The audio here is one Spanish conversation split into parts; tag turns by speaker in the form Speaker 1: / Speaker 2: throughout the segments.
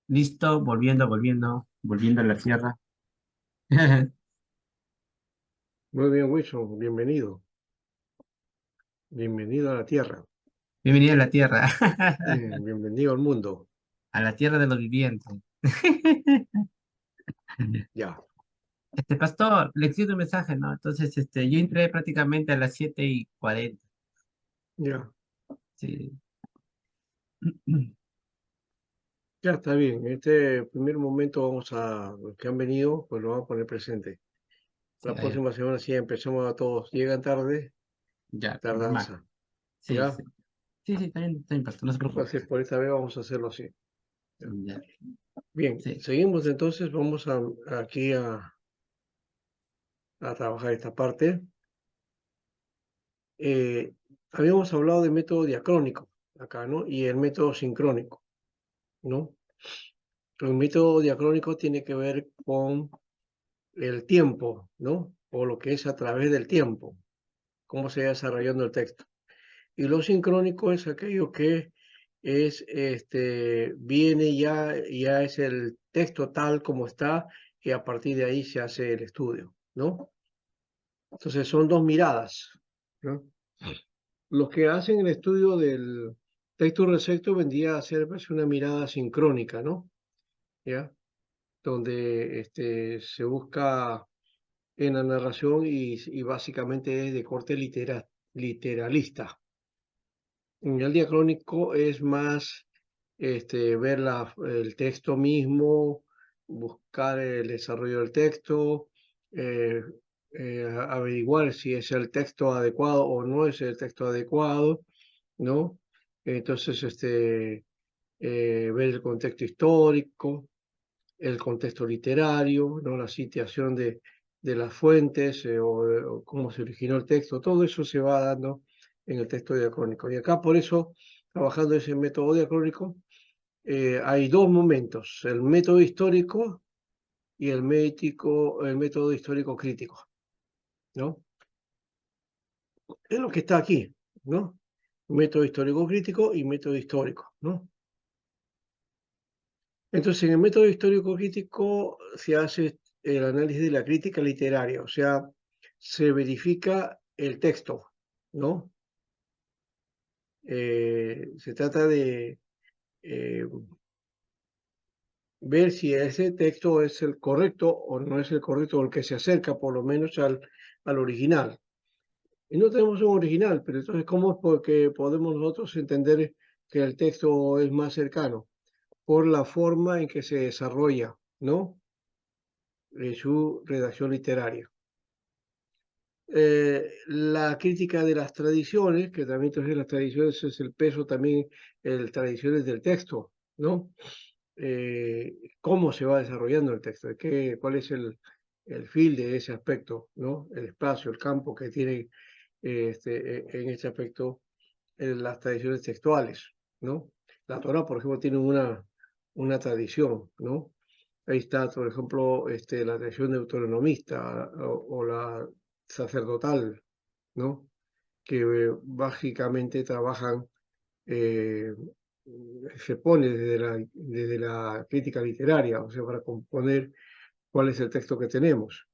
Speaker 1: Listo, volviendo a la Tierra.
Speaker 2: Muy bien, Wilson, bienvenido. Bienvenido a la Tierra.
Speaker 1: Bienvenido a la Tierra,
Speaker 2: Bienvenido al mundo.
Speaker 1: a la Tierra de los vivientes.
Speaker 2: Ya,
Speaker 1: Pastor, le escribo un mensaje, ¿no? Entonces, yo entré prácticamente a las 7:40.
Speaker 2: ya,
Speaker 1: Sí.
Speaker 2: ya está bien. En este primer momento los que han venido, pues lo vamos a poner presente.
Speaker 1: Sí,
Speaker 2: La próxima semana sí empezamos a todos. Llegan tarde,
Speaker 1: ya, normal.
Speaker 2: tardanza.
Speaker 1: Sí,
Speaker 2: Ya,
Speaker 1: sí. Sí, sí, está bien, pastor, no se preocupe.
Speaker 2: entonces por esta vez vamos a hacerlo así. Ya.
Speaker 1: Ya,
Speaker 2: Bien,
Speaker 1: sí,
Speaker 2: seguimos entonces. Vamos aquí a trabajar esta parte. Eh, Habíamos hablado de método diacrónico acá, ¿no? Y el método sincrónico, ¿no? El método diacrónico tiene que ver con el tiempo, ¿no? O lo que es a través del tiempo, cómo se va desarrollando el texto. Y lo sincrónico es aquello que es, viene ya es el texto tal como está y a partir de ahí se hace el estudio, ¿no? Entonces son dos miradas, ¿no? Los que hacen el estudio del texto recepto vendría a ser pues, una mirada sincrónica, ¿no? ¿Ya? Donde se busca en la narración y básicamente es de corte literalista. En el diacrónico es más ver el texto mismo, buscar el desarrollo del texto, eh, averiguar si es el texto adecuado o no es el texto adecuado, ¿no? Entonces, ver el contexto histórico, el contexto literario, ¿no? La citación de las fuentes o cómo se originó el texto, todo eso se va dando en el texto diacrónico. Y acá por eso, trabajando ese método diacrónico, hay dos momentos, el método histórico y el método histórico crítico, ¿no? Es lo que está aquí, ¿no? Método histórico crítico y método histórico, ¿no? Entonces, en el método histórico crítico se hace el análisis de la crítica literaria, o sea, se verifica el texto, ¿no? Se trata de eh, ver si ese texto es el correcto o no es el correcto, o el que se acerca por lo menos al original. Y no tenemos un original, pero entonces, ¿cómo es porque podemos nosotros entender que el texto es más cercano? Por la forma en que se desarrolla, ¿no? Su redacción literaria. La crítica de las tradiciones, que también entonces las tradiciones es el peso también, el tradiciones del texto, ¿no? Cómo se va desarrollando el texto, cuál es el feel de ese aspecto, ¿no? El espacio, el campo que tiene en este aspecto las tradiciones textuales, ¿no? La Torah, por ejemplo, tiene una tradición, ¿no? Ahí está, por ejemplo, la tradición deuteronomista o la sacerdotal, ¿no? Que básicamente trabajan, eh, se pone desde la crítica literaria, o sea, para componer cuál es el texto que tenemos.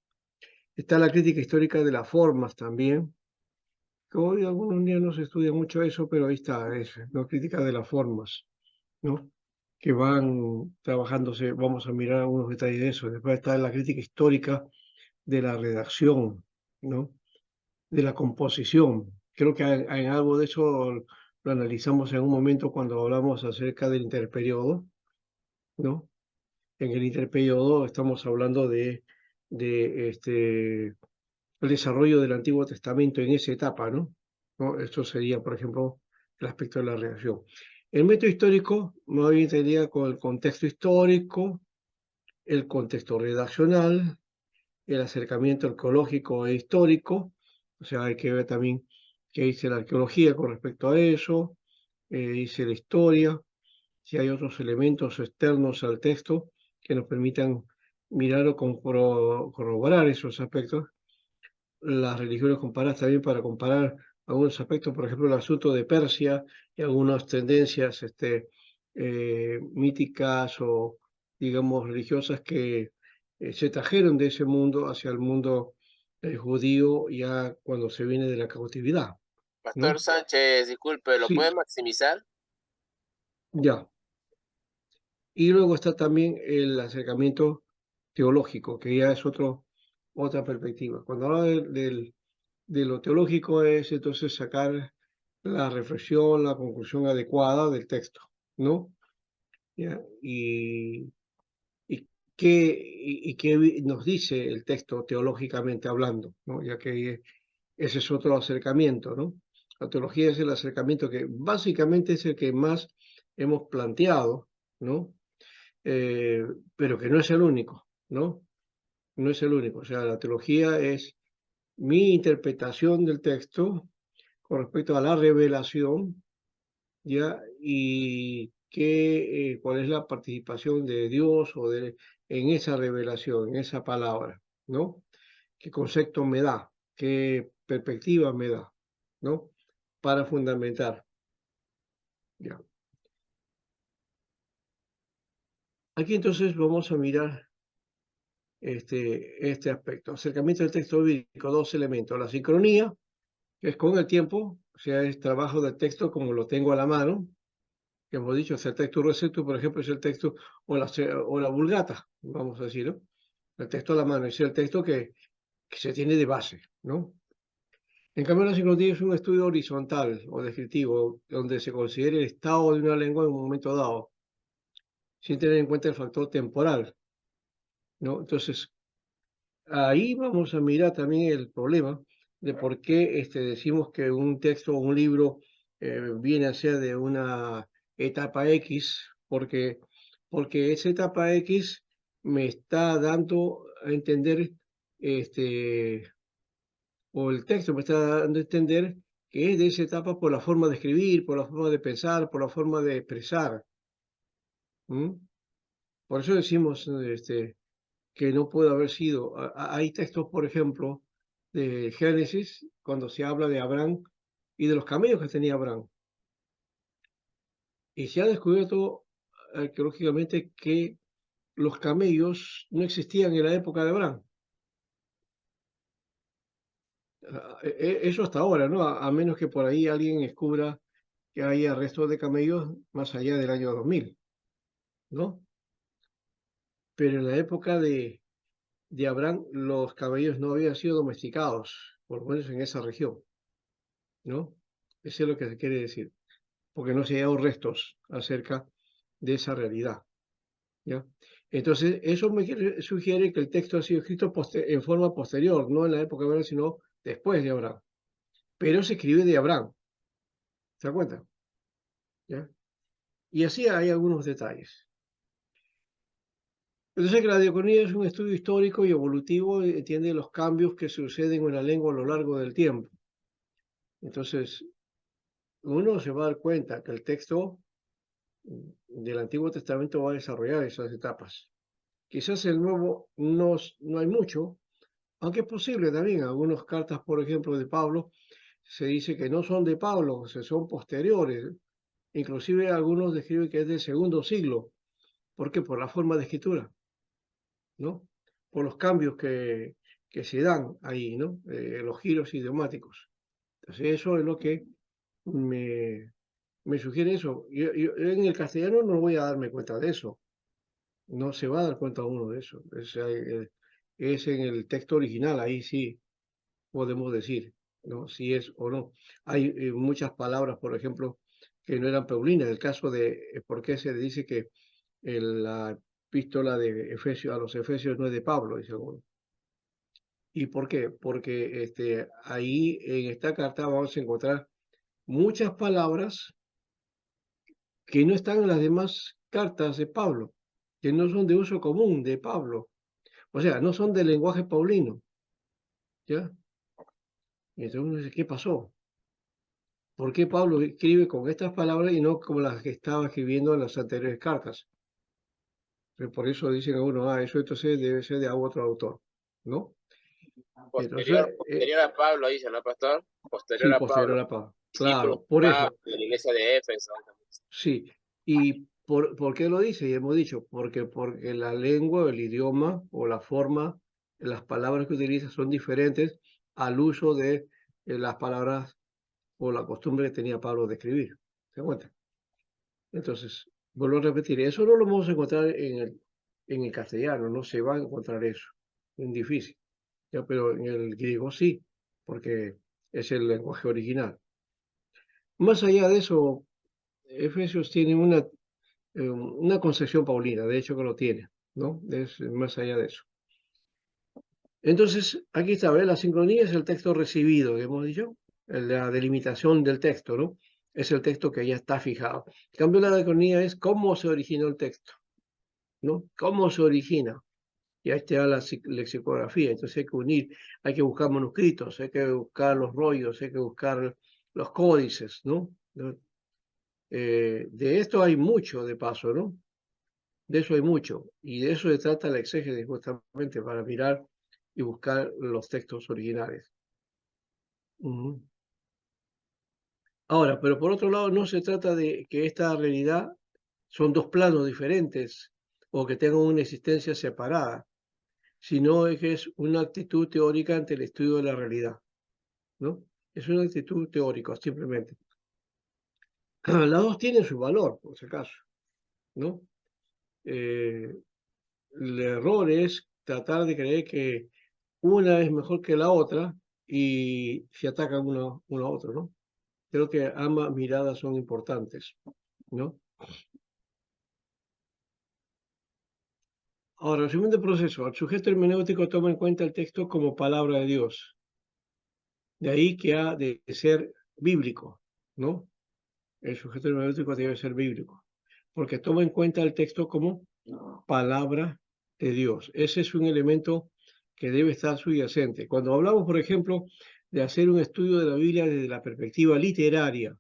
Speaker 2: Está la crítica histórica de las formas también, que hoy algunos días no se estudia mucho eso, pero ahí está, es la crítica de las formas, ¿no? Que van trabajándose, vamos a mirar algunos detalles de eso. Después está la crítica histórica de la redacción, ¿no? De la composición. Creo que en algo de eso lo analizamos en un momento cuando hablamos acerca del interperiodo, ¿no? En el interperiodo estamos hablando de el desarrollo del Antiguo Testamento en esa etapa, ¿no? ¿No? Esto sería, por ejemplo, el aspecto de la redacción. El método histórico más bien tendría con el contexto histórico, el contexto redaccional, el acercamiento arqueológico e histórico, o sea, hay que ver también qué dice la arqueología con respecto a eso, dice la historia, si hay otros elementos externos al texto que nos permitan mirar o corroborar esos aspectos. Las religiones comparadas también para comparar algunos aspectos, por ejemplo, el asunto de Persia y algunas tendencias míticas digamos, religiosas que se trajeron de ese mundo hacia el mundo judío ya cuando se viene de la cautividad,
Speaker 3: Pastor
Speaker 2: ¿no?
Speaker 3: Sánchez, disculpe, ¿lo puede
Speaker 2: Sí,
Speaker 3: maximizar?
Speaker 2: ya. Y luego está también el acercamiento teológico, que ya es otra perspectiva. Cuando habla de lo teológico es entonces sacar la reflexión, la conclusión adecuada del texto, ¿no? ¿Ya? Y qué nos dice el texto teológicamente hablando, ¿no? Ya que ese es otro acercamiento, ¿no? La teología es el acercamiento que básicamente es el que más hemos planteado, ¿no? Eh, pero que no es el único, ¿no? No es el único. O sea, la teología es mi interpretación del texto con respecto a la revelación, ¿ya? Y cuál es la participación de Dios en esa revelación, en esa palabra, ¿no? ¿Qué concepto me da? ¿Qué perspectiva me da? ¿No? Para fundamentar, ¿ya? Aquí entonces vamos a mirar este aspecto. Acercamiento del texto bíblico, dos elementos. La sincronía, que es con el tiempo, o sea, es trabajo del texto como lo tengo a la mano, que hemos dicho, es el texto recepto, por ejemplo, es el texto o la vulgata, vamos a decir, ¿no? El texto a la mano, es el texto que se tiene de base, ¿no? En cambio, la sincronía es un estudio horizontal o descriptivo, donde se considera el estado de una lengua en un momento dado, sin tener en cuenta el factor temporal, ¿no? Entonces, ahí vamos a mirar también el problema de por qué decimos que un texto o un libro viene a ser de una etapa X, porque esa etapa X me está dando a entender, este, o el texto me está dando a entender que es de esa etapa por la forma de escribir, por la forma de pensar, por la forma de expresar. ¿M? Por eso decimos, que no puede haber sido. Hay textos, por ejemplo, de Génesis, cuando se habla de Abraham y de los camellos que tenía Abraham. Y se ha descubierto arqueológicamente que los camellos no existían en la época de Abraham. Eso hasta ahora, ¿no? A menos que por ahí alguien descubra que haya restos de camellos más allá del año 2000, ¿no? Pero en la época de Abraham los camellos no habían sido domesticados, por lo menos en esa región, ¿no? Eso es lo que se quiere decir, porque no se han hallado restos acerca de esa realidad, ¿ya? Entonces, eso sugiere que el texto ha sido escrito en forma posterior, no en la época de Abraham, sino después de Abraham. Pero se escribe de Abraham, ¿se da cuenta? ¿Ya? Y así hay algunos detalles. Entonces, que la diaconía es un estudio histórico y evolutivo, y entiende los cambios que suceden en la lengua a lo largo del tiempo. Entonces, uno se va a dar cuenta que el texto del Antiguo Testamento va a desarrollar esas etapas. Quizás el Nuevo no hay mucho, aunque es posible también. Algunas cartas, por ejemplo, de Pablo, se dice que no son de Pablo, se son posteriores. Inclusive algunos describen que es del segundo siglo. ¿Por qué? Por la forma de escritura, ¿no? Por los cambios que se dan ahí, ¿no? Los giros idiomáticos. Entonces eso es lo que me, me sugiere eso. Yo en el castellano no voy a darme cuenta de eso. No se va a dar cuenta uno de eso. Es en el texto original, ahí sí podemos decir, ¿no? Si es o no. Hay muchas palabras, por ejemplo, que no eran paulinas. El caso de por qué se dice que la epístola de Efesios a los Efesios no es de Pablo, dice alguno. ¿Y por qué? Porque ahí en esta carta vamos a encontrar muchas palabras que no están en las demás cartas de Pablo, que no son de uso común de Pablo. O sea, no son del lenguaje paulino, ¿ya? Y entonces uno dice, ¿qué pasó? ¿Por qué Pablo escribe con estas palabras y no como las que estaba escribiendo en las anteriores cartas? Por eso dicen a uno, eso entonces debe ser de otro autor, ¿no?
Speaker 3: Posterior,
Speaker 2: Entonces,
Speaker 3: posterior a Pablo, dice, ¿no, pastor?
Speaker 2: sí,
Speaker 3: Posterior a
Speaker 2: posterior
Speaker 3: Pablo.
Speaker 2: a Pablo.
Speaker 3: Discípulo
Speaker 2: Claro, por
Speaker 3: Pablo,
Speaker 2: eso,
Speaker 3: de la iglesia de Éfeso.
Speaker 2: sí. Y ¿Por qué lo dice? Y hemos dicho, porque la lengua, el idioma o la forma, las palabras que utiliza son diferentes al uso de las palabras o la costumbre que tenía Pablo de escribir. ¿Se dan cuenta? Entonces, vuelvo a repetir, eso no lo vamos a encontrar en el castellano, no se va a encontrar eso, es difícil. Ya, pero en el griego sí, porque es el lenguaje original. Más allá de eso, Efesios tiene una concepción paulina, de hecho que lo tiene, ¿no? Es más allá de eso. Entonces, aquí está, ¿ves? La sincronía es el texto recibido, que hemos dicho, la delimitación del texto, ¿no? Es el texto que ya está fijado. En cambio, la diacronía es cómo se originó el texto, ¿no? ¿Cómo se origina? Y ahí está la lexicografía, entonces hay que unir, hay que buscar manuscritos, hay que buscar los rollos, hay que buscar los códices, ¿no? De esto hay mucho, de paso, ¿no? De eso hay mucho, y de eso se trata la exégesis justamente, para mirar y buscar los textos originales. Ujú. Ahora, pero por otro lado, no se trata de que esta realidad son dos planos diferentes o que tengan una existencia separada, sino que es una actitud teórica ante el estudio de la realidad, ¿no? Es una actitud teórica, simplemente. Las dos tienen su valor, por si acaso, ¿no? Eh, el error es tratar de creer que una es mejor que la otra y se atacan uno a otro, ¿no? Creo que ambas miradas son importantes, ¿no? Ahora, el segundo proceso, el sujeto hermenéutico toma en cuenta el texto como palabra de Dios. De ahí que ha de ser bíblico, ¿no? El sujeto hermenéutico debe ser bíblico, porque toma en cuenta el texto como palabra de Dios. Ese es un elemento que debe estar subyacente. Cuando hablamos, por ejemplo, de hacer un estudio de la Biblia desde la perspectiva literaria,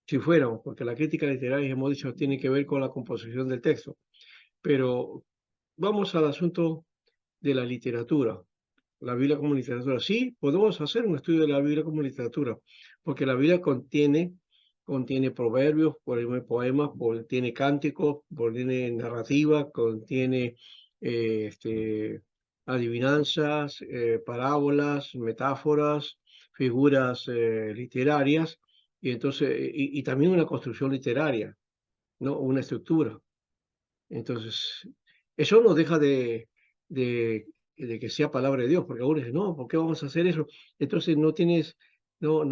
Speaker 2: si fuéramos, porque la crítica literaria, hemos dicho, tiene que ver con la composición del texto, pero vamos al asunto de la literatura, la Biblia como literatura. Sí, podemos hacer un estudio de la Biblia como literatura, porque la Biblia contiene proverbios, contiene poemas, contiene cánticos, contiene narrativa, contiene adivinanzas, parábolas, metáforas, figuras literarias, y entonces, y también una construcción literaria, ¿no? Una estructura. Entonces, eso no deja de que sea palabra de Dios, porque algunos dicen, no, ¿por qué vamos a hacer eso? Entonces no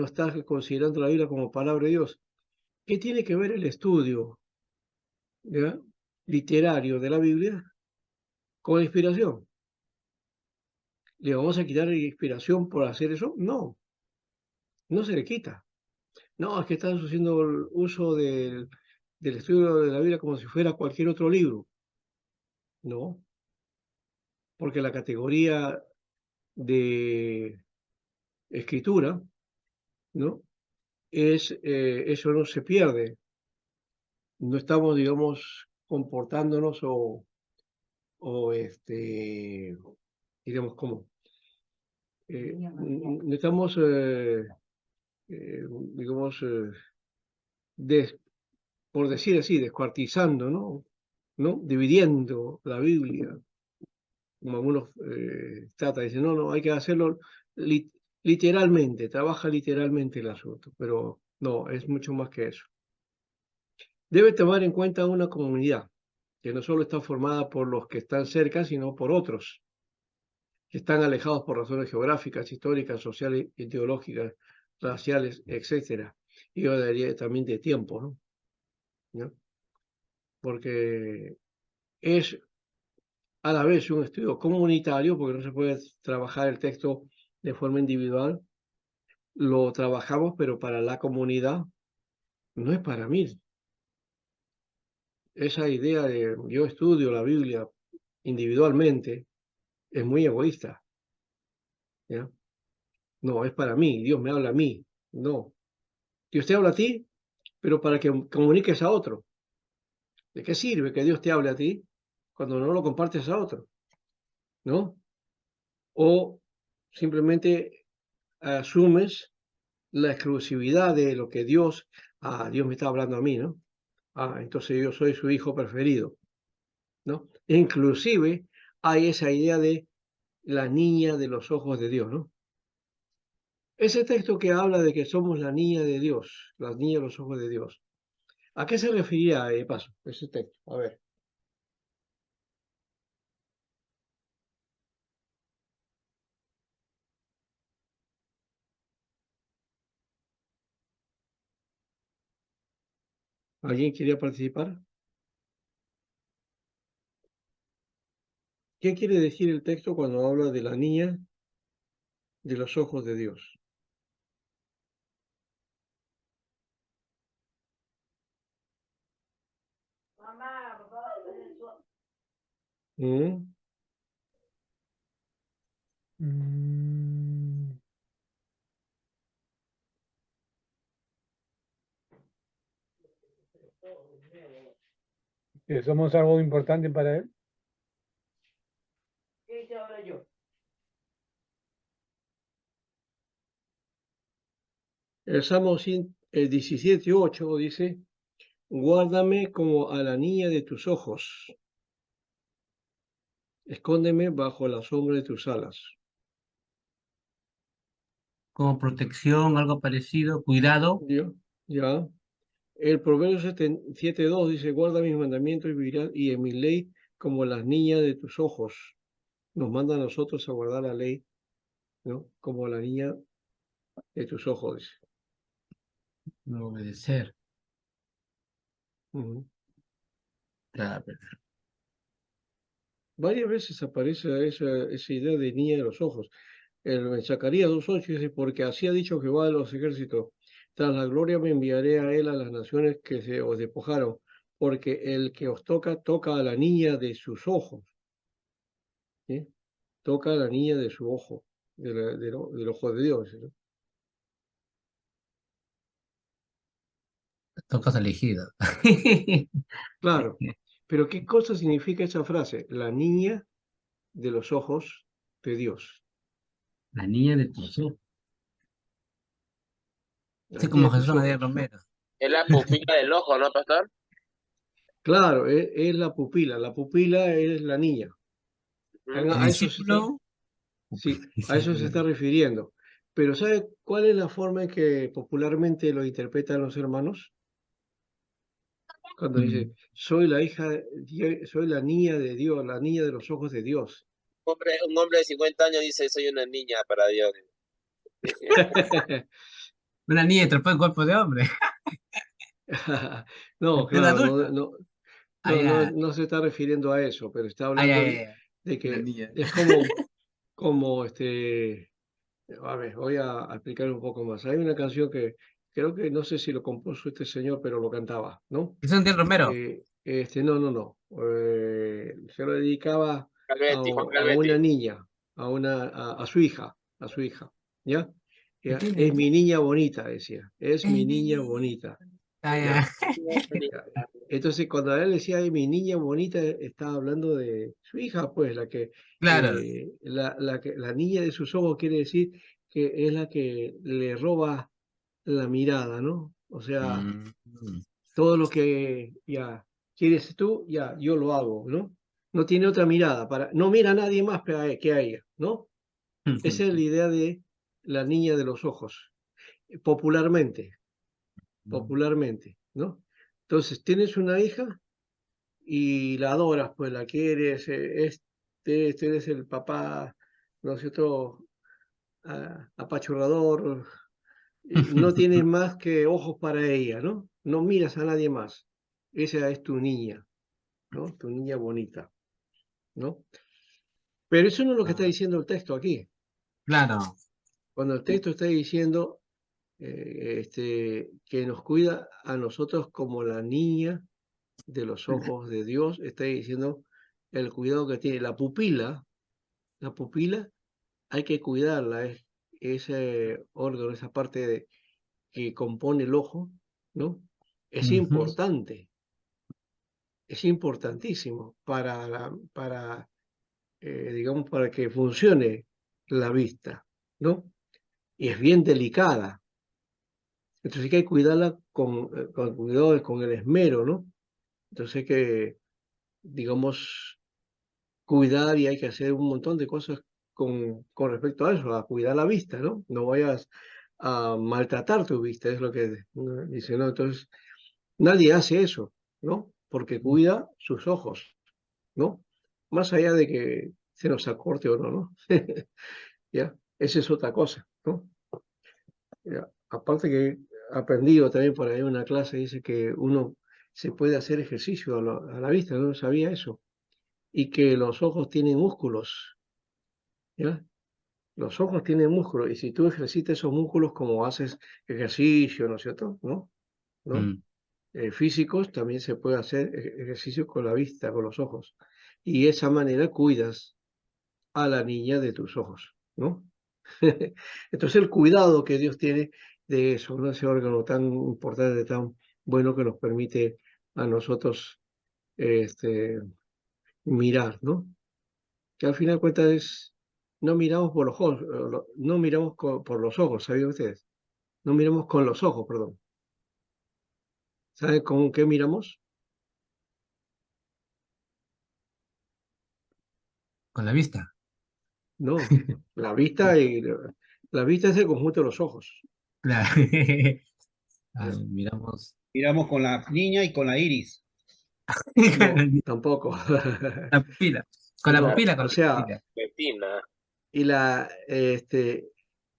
Speaker 2: estás considerando la Biblia como palabra de Dios. ¿Qué tiene que ver el estudio, ya, literario de la Biblia con la inspiración? ¿Le vamos a quitar la inspiración por hacer eso? No, no se le quita. No, es que estás haciendo el uso del estudio de la Biblia como si fuera cualquier otro libro. No, porque la categoría de escritura, ¿no? Eso no se pierde. No estamos, digamos, comportándonos o digamos, como, no estamos, digamos, des- por decir así, descuartizando, ¿no? ¿No? Dividiendo la Biblia, como algunos tratan, dicen, no, no, hay que hacerlo literalmente, trabaja literalmente el asunto, pero no, es mucho más que eso. Debe tomar en cuenta una comunidad que no solo está formada por los que están cerca, sino por otros que están alejados por razones geográficas, históricas, sociales, ideológicas, raciales, etcétera. Y yo daría también de tiempo, ¿no? ¿No? Porque es a la vez un estudio comunitario, porque no se puede trabajar el texto de forma individual, lo trabajamos, pero para la comunidad, no es para mí. Esa idea de yo estudio la Biblia individualmente es muy egoísta, ¿ya? No, es para mí, Dios me habla a mí. No, Dios te habla a ti, pero para que comuniques a otro. ¿De qué sirve que Dios te hable a ti cuando no lo compartes a otro? ¿No? O simplemente asumes la exclusividad de lo que Dios me está hablando a mí, ¿no? entonces yo soy su hijo preferido, ¿no? E inclusive hay esa idea de la niña de los ojos de Dios, ¿no? Ese texto que habla de que somos la niña de Dios, la niña de los ojos de Dios, ¿a qué se refería de paso ese texto? A ver, ¿alguien quería participar? ¿Qué quiere decir el texto cuando habla de la niña de los ojos de Dios? ¿Mm?
Speaker 4: Mm, ¿Que somos algo importante para él?
Speaker 2: El Salmo 17:8 dice, guárdame como a la niña de tus ojos, escóndeme bajo la sombra de tus alas.
Speaker 1: Como protección, algo parecido, cuidado.
Speaker 2: ¿Ya? ¿Ya? El Proverbio 7:2 dice, guarda mis mandamientos y vivirás, y en mi ley como las niñas de tus ojos. Nos manda a nosotros a guardar la ley, ¿no? Como la niña de tus ojos, dice.
Speaker 1: No obedecer.
Speaker 2: Ujú.
Speaker 1: Claro.
Speaker 2: Varias veces aparece esa idea de niña de los ojos. En Zacarías 2:8 dice, porque así ha dicho Jehová de los ejércitos, tras la gloria me enviaré a él a las naciones que se os despojaron, porque el que os toca, toca a la niña de sus ojos, ¿sí? Toca a la niña de su ojo, del ojo de Dios, ¿no?
Speaker 1: Tocas elegido.
Speaker 2: Claro, pero ¿qué cosa significa esa frase? La niña de los ojos de Dios.
Speaker 1: La niña de tus ojos.
Speaker 2: La
Speaker 1: Así
Speaker 2: niña
Speaker 1: como
Speaker 2: de tus
Speaker 1: Jesús María
Speaker 2: ojos, ¿no?
Speaker 1: Romero.
Speaker 3: Es la pupila del ojo, ¿no, pastor?
Speaker 2: Claro, es la pupila es la niña.
Speaker 1: El
Speaker 2: A eso se está,
Speaker 1: discípulo.
Speaker 2: sí, a eso se
Speaker 1: Discípulo.
Speaker 2: está refiriendo. Pero ¿sabe cuál es la forma en que popularmente lo interpretan los hermanos? Cuando
Speaker 1: Mm.
Speaker 2: dice, soy la hija, soy la niña de Dios, la niña de los ojos de Dios.
Speaker 3: Un hombre de 50 años dice, soy una niña para Dios.
Speaker 1: Una niña atrapada en cuerpo de hombre.
Speaker 2: No,
Speaker 1: En pleno
Speaker 2: claro,
Speaker 1: adulto. Allá,
Speaker 2: no se está refiriendo a eso, pero está
Speaker 1: allá,
Speaker 2: hablando
Speaker 1: allá.
Speaker 2: de
Speaker 1: Una
Speaker 2: que
Speaker 1: niña.
Speaker 2: es como a ver, voy a explicar un poco más. Hay una canción que creo que no sé si lo compuso este señor, pero lo cantaba, ¿no?
Speaker 1: Jesús María Romero.
Speaker 2: No. Se lo dedicaba
Speaker 3: Juan
Speaker 2: a una
Speaker 3: Calvetti.
Speaker 2: niña, a su hija, ¿ya?
Speaker 1: ¿Qué
Speaker 2: Es
Speaker 1: tiene?
Speaker 2: mi niña bonita, decía, es
Speaker 1: Es
Speaker 2: mi
Speaker 1: mi
Speaker 2: niña
Speaker 1: niña.
Speaker 2: bonita,
Speaker 1: Allá.
Speaker 2: ¿ya? Ya. Entonces, cuando a él decía, "Ay, mi niña bonita", estaba hablando de su hija, pues,
Speaker 1: Claro.
Speaker 2: la niña de sus ojos quiere decir que es la que le roba la mirada, ¿no? O sea,
Speaker 1: Mm.
Speaker 2: todo lo que ya quieres tú, ya yo lo hago, ¿no? No tiene otra mirada, no mira a nadie más que a ella, ¿no? Esa es la idea de la niña de los ojos, popularmente, ¿no? Entonces, tienes una hija y la adoras, pues la quieres, este es el papá, ¿no es cierto? Apachurrador, no tienes más que ojos para ella, ¿no? No miras a nadie más. Esa es tu niña, ¿no? Tu niña bonita, ¿no? Pero eso no es lo que está
Speaker 1: Ah,
Speaker 2: diciendo el texto aquí.
Speaker 1: claro.
Speaker 2: Cuando el texto está diciendo que nos cuida a nosotros como la niña de los ojos de Dios, está diciendo el cuidado que tiene la pupila hay que cuidarla, es ese órgano, esa parte que compone el ojo, ¿no? Es
Speaker 1: Ujú,
Speaker 2: importante, es importantísimo digamos, para que funcione la vista, ¿no? Y es bien delicada Entonces hay que cuidarla con cuidado, con el esmero, ¿no? Entonces hay que, digamos, cuidar y hay que hacer un montón de cosas con respecto a eso, a cuidar la vista, ¿no? No vayas a maltratar tu vista, es lo que dice, ¿no? Entonces, nadie hace eso, ¿no? Porque cuida sus ojos, ¿no? Más allá de que se nos acorte o no, ¿no? ¿Ya? Esa es otra cosa, ¿no? ¿Ya? Aparte que he aprendido también por ahí en una clase, dice que uno se puede hacer ejercicio a la vista, no sabía eso, y que los ojos tienen músculos, ¿ya? Los ojos tienen músculos, y si tú ejercitas esos músculos como haces ejercicio, ¿no es cierto? ¿No? ¿No?
Speaker 1: Mm.
Speaker 2: Físicos, también se puede hacer ejercicio con la vista, con los ojos. Y de esa manera cuidas a la niña de tus ojos, ¿no? Entonces el cuidado que Dios tiene de eso, ¿no? Ese órgano tan importante, tan bueno que nos permite a nosotros este, mirar, ¿no? Que al final de cuentas no miramos por los ojos, no miramos por los ojos, ¿sabían ustedes? No miramos con los ojos, perdón. ¿Saben con qué miramos?
Speaker 1: Con la vista.
Speaker 2: No, la vista la vista es el conjunto de los ojos.
Speaker 1: Claro. Ah,
Speaker 2: ¿Ya?
Speaker 1: miramos.
Speaker 5: Miramos con la niña y con la iris.
Speaker 2: No, tampoco.
Speaker 1: La pupila. Con la
Speaker 2: No,
Speaker 1: pupila, con
Speaker 2: o
Speaker 1: la
Speaker 2: sea,
Speaker 1: pupila.
Speaker 3: Retina.
Speaker 2: y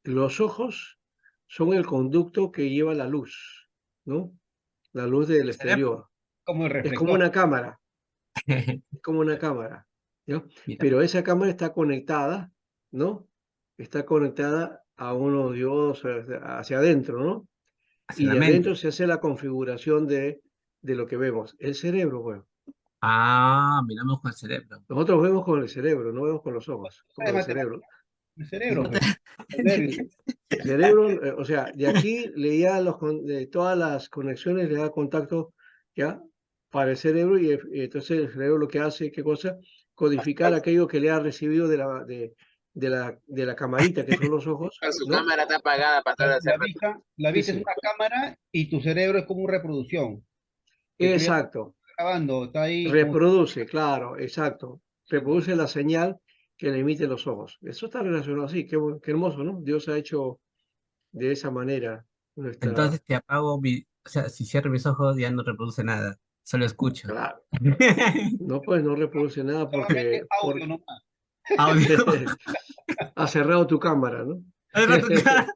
Speaker 2: los ojos son el conducto que lleva la luz, ¿no? La luz del
Speaker 1: El cerebro.
Speaker 2: exterior.
Speaker 5: Como el
Speaker 2: Es como
Speaker 5: reflector.
Speaker 2: una cámara, es como una cámara, ¿no?
Speaker 1: Mira,
Speaker 2: Pero esa cámara está conectada, ¿no? Está conectada a unos diodos hacia adentro, ¿no?
Speaker 1: hacia
Speaker 2: Y
Speaker 1: la
Speaker 2: de adentro
Speaker 1: mente.
Speaker 2: se hace la configuración de lo que vemos. El cerebro, bueno.
Speaker 1: Ah, miramos con el cerebro.
Speaker 2: Nosotros vemos con el cerebro, no vemos con los ojos,
Speaker 5: De
Speaker 2: con el cerebro.
Speaker 5: matemática, el cerebro, pues, los nervios.
Speaker 2: El cerebro, o sea, de aquí leía de todas las conexiones, le da contacto ya para el cerebro y entonces el cerebro lo que hace, ¿qué cosa? Codificar aquello que le ha recibido de la camarita que son los ojos,
Speaker 3: Su
Speaker 2: ¿no?
Speaker 3: cámara está apagada para estar hace rato.
Speaker 5: La
Speaker 2: Sí,
Speaker 5: vista es
Speaker 2: sí,
Speaker 5: una cámara y tu cerebro es como una reproducción. Que tú ya estás
Speaker 2: exacto.
Speaker 5: grabando, está ahí como
Speaker 2: Reproduce, claro, exacto. Reproduce la señal que le emiten los ojos. Eso está relacionado así, qué hermoso, ¿no? Dios ha hecho de esa manera nuestra...
Speaker 1: Entonces te apago o sea, si cierro mis ojos ya no reproduce nada, solo escucho.
Speaker 2: Claro, no, pues no reproduce nada
Speaker 5: solamente audio
Speaker 2: porque
Speaker 5: nomás.
Speaker 1: Audio.
Speaker 2: ha cerrado tu cámara, ¿no?
Speaker 1: Algo tu cara.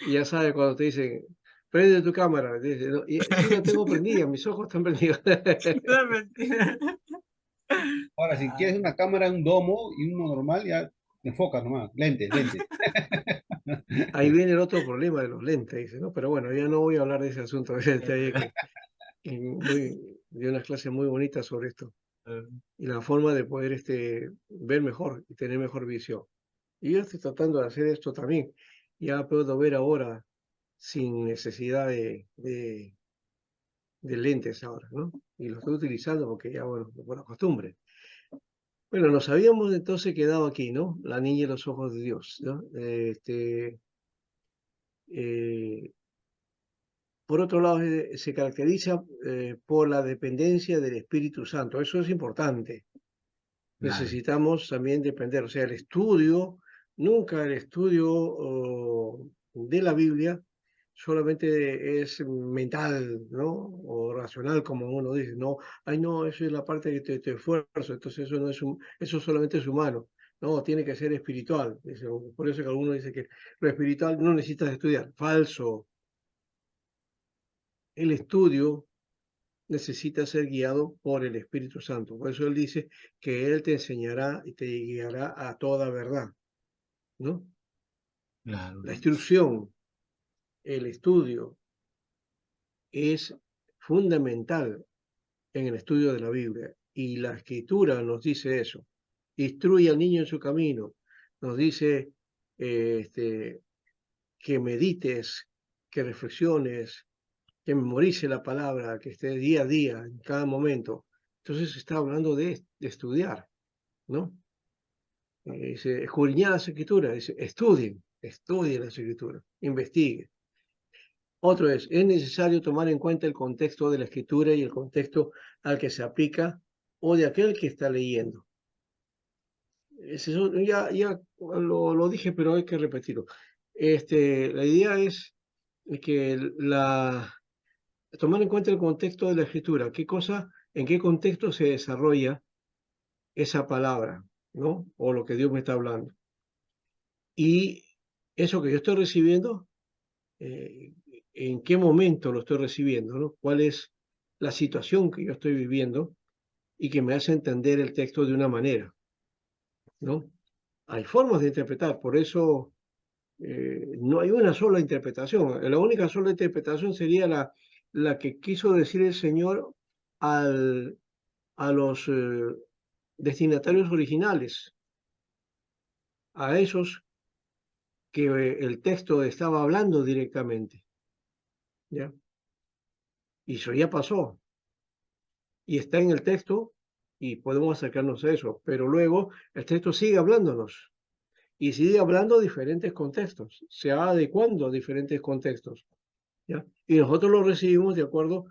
Speaker 2: Y ya sabes cuando te dicen, prende tu cámara. Dice, "No, sí, la tengo prendida, mis ojos están prendidos.
Speaker 1: No, mentira.
Speaker 5: Ahora, si
Speaker 1: Ah,
Speaker 5: quieres una cámara, un domo y uno normal, ya enfoca nomás. Lentes, lentes.
Speaker 2: Ahí viene el otro problema de los lentes, dice, ¿no? Pero bueno, ya no voy a hablar de ese asunto, de unas clases muy bonitas sobre esto y la forma de poder ver mejor y tener mejor visión. Y yo estoy tratando de hacer esto también. Ya puedo ver ahora sin necesidad de lentes ahora, ¿no? Y lo estoy utilizando porque ya, bueno, por la costumbre. Bueno, nos habíamos entonces quedado aquí, ¿no? La niña y los ojos de Dios, ¿no? Eh, por otro lado, se caracteriza por la dependencia del Espíritu Santo. Eso es importante.
Speaker 1: claro,
Speaker 2: Necesitamos también depender, o sea, nunca el estudio de la Biblia solamente es mental, ¿no? O racional, como uno dice, no, ay, no, eso es la parte que te esfuerzo, entonces eso no es eso solamente es humano. No, tiene que ser espiritual. Por eso que algunos dicen que lo espiritual no necesitas estudiar. Falso. El estudio necesita ser guiado por el Espíritu Santo. Por eso él dice que él te enseñará y te guiará a toda verdad, ¿no?
Speaker 1: claro.
Speaker 2: La instrucción, el estudio es fundamental en el estudio de la Biblia y la Escritura nos dice eso. Instruye al niño en su camino. Nos dice que medites, que reflexiones, que memorice la palabra, que esté día a día, en cada momento. Entonces está hablando de estudiar, ¿no? Dice, escudriñad las escrituras, dice, estudien las escrituras, investiguen. Otro es necesario tomar en cuenta el contexto de la escritura y el contexto al que se aplica o de aquel que está leyendo. Ya lo dije, pero hay que repetirlo. La idea es que tomar en cuenta el contexto de la escritura, en qué contexto se desarrolla esa palabra, ¿no? O lo que Dios me está hablando. Y eso que yo estoy recibiendo, en qué momento lo estoy recibiendo, ¿no? ¿Cuál es la situación que yo estoy viviendo y que me hace entender el texto de una manera, ¿no? Hay formas de interpretar, por eso no hay una sola interpretación. La única sola interpretación sería la que quiso decir el Señor a los destinatarios originales, a esos que el texto estaba hablando directamente, ¿ya? Y eso ya pasó, y está en el texto, y podemos acercarnos a eso, pero luego el texto sigue hablándonos, y sigue hablando diferentes contextos, se va adecuando a diferentes contextos, ¿ya? Y nosotros lo recibimos de acuerdo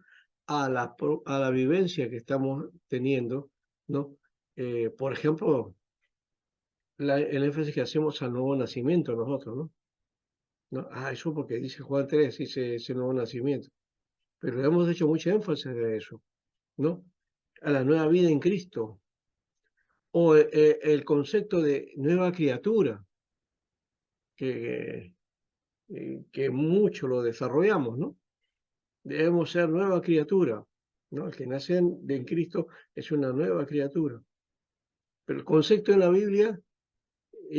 Speaker 2: a la vivencia que estamos teniendo, ¿no? Por ejemplo, el énfasis que hacemos al nuevo nacimiento nosotros, ¿no? ¿No? Eso porque dice Juan 3, dice ese nuevo nacimiento. Pero le hemos hecho mucho énfasis a eso, ¿no? A la nueva vida en Cristo. O el concepto de nueva criatura, que, que mucho lo desarrollamos, ¿no? Debemos ser nueva criatura, ¿no? El que nace en Cristo es una nueva criatura. Pero el concepto en la Biblia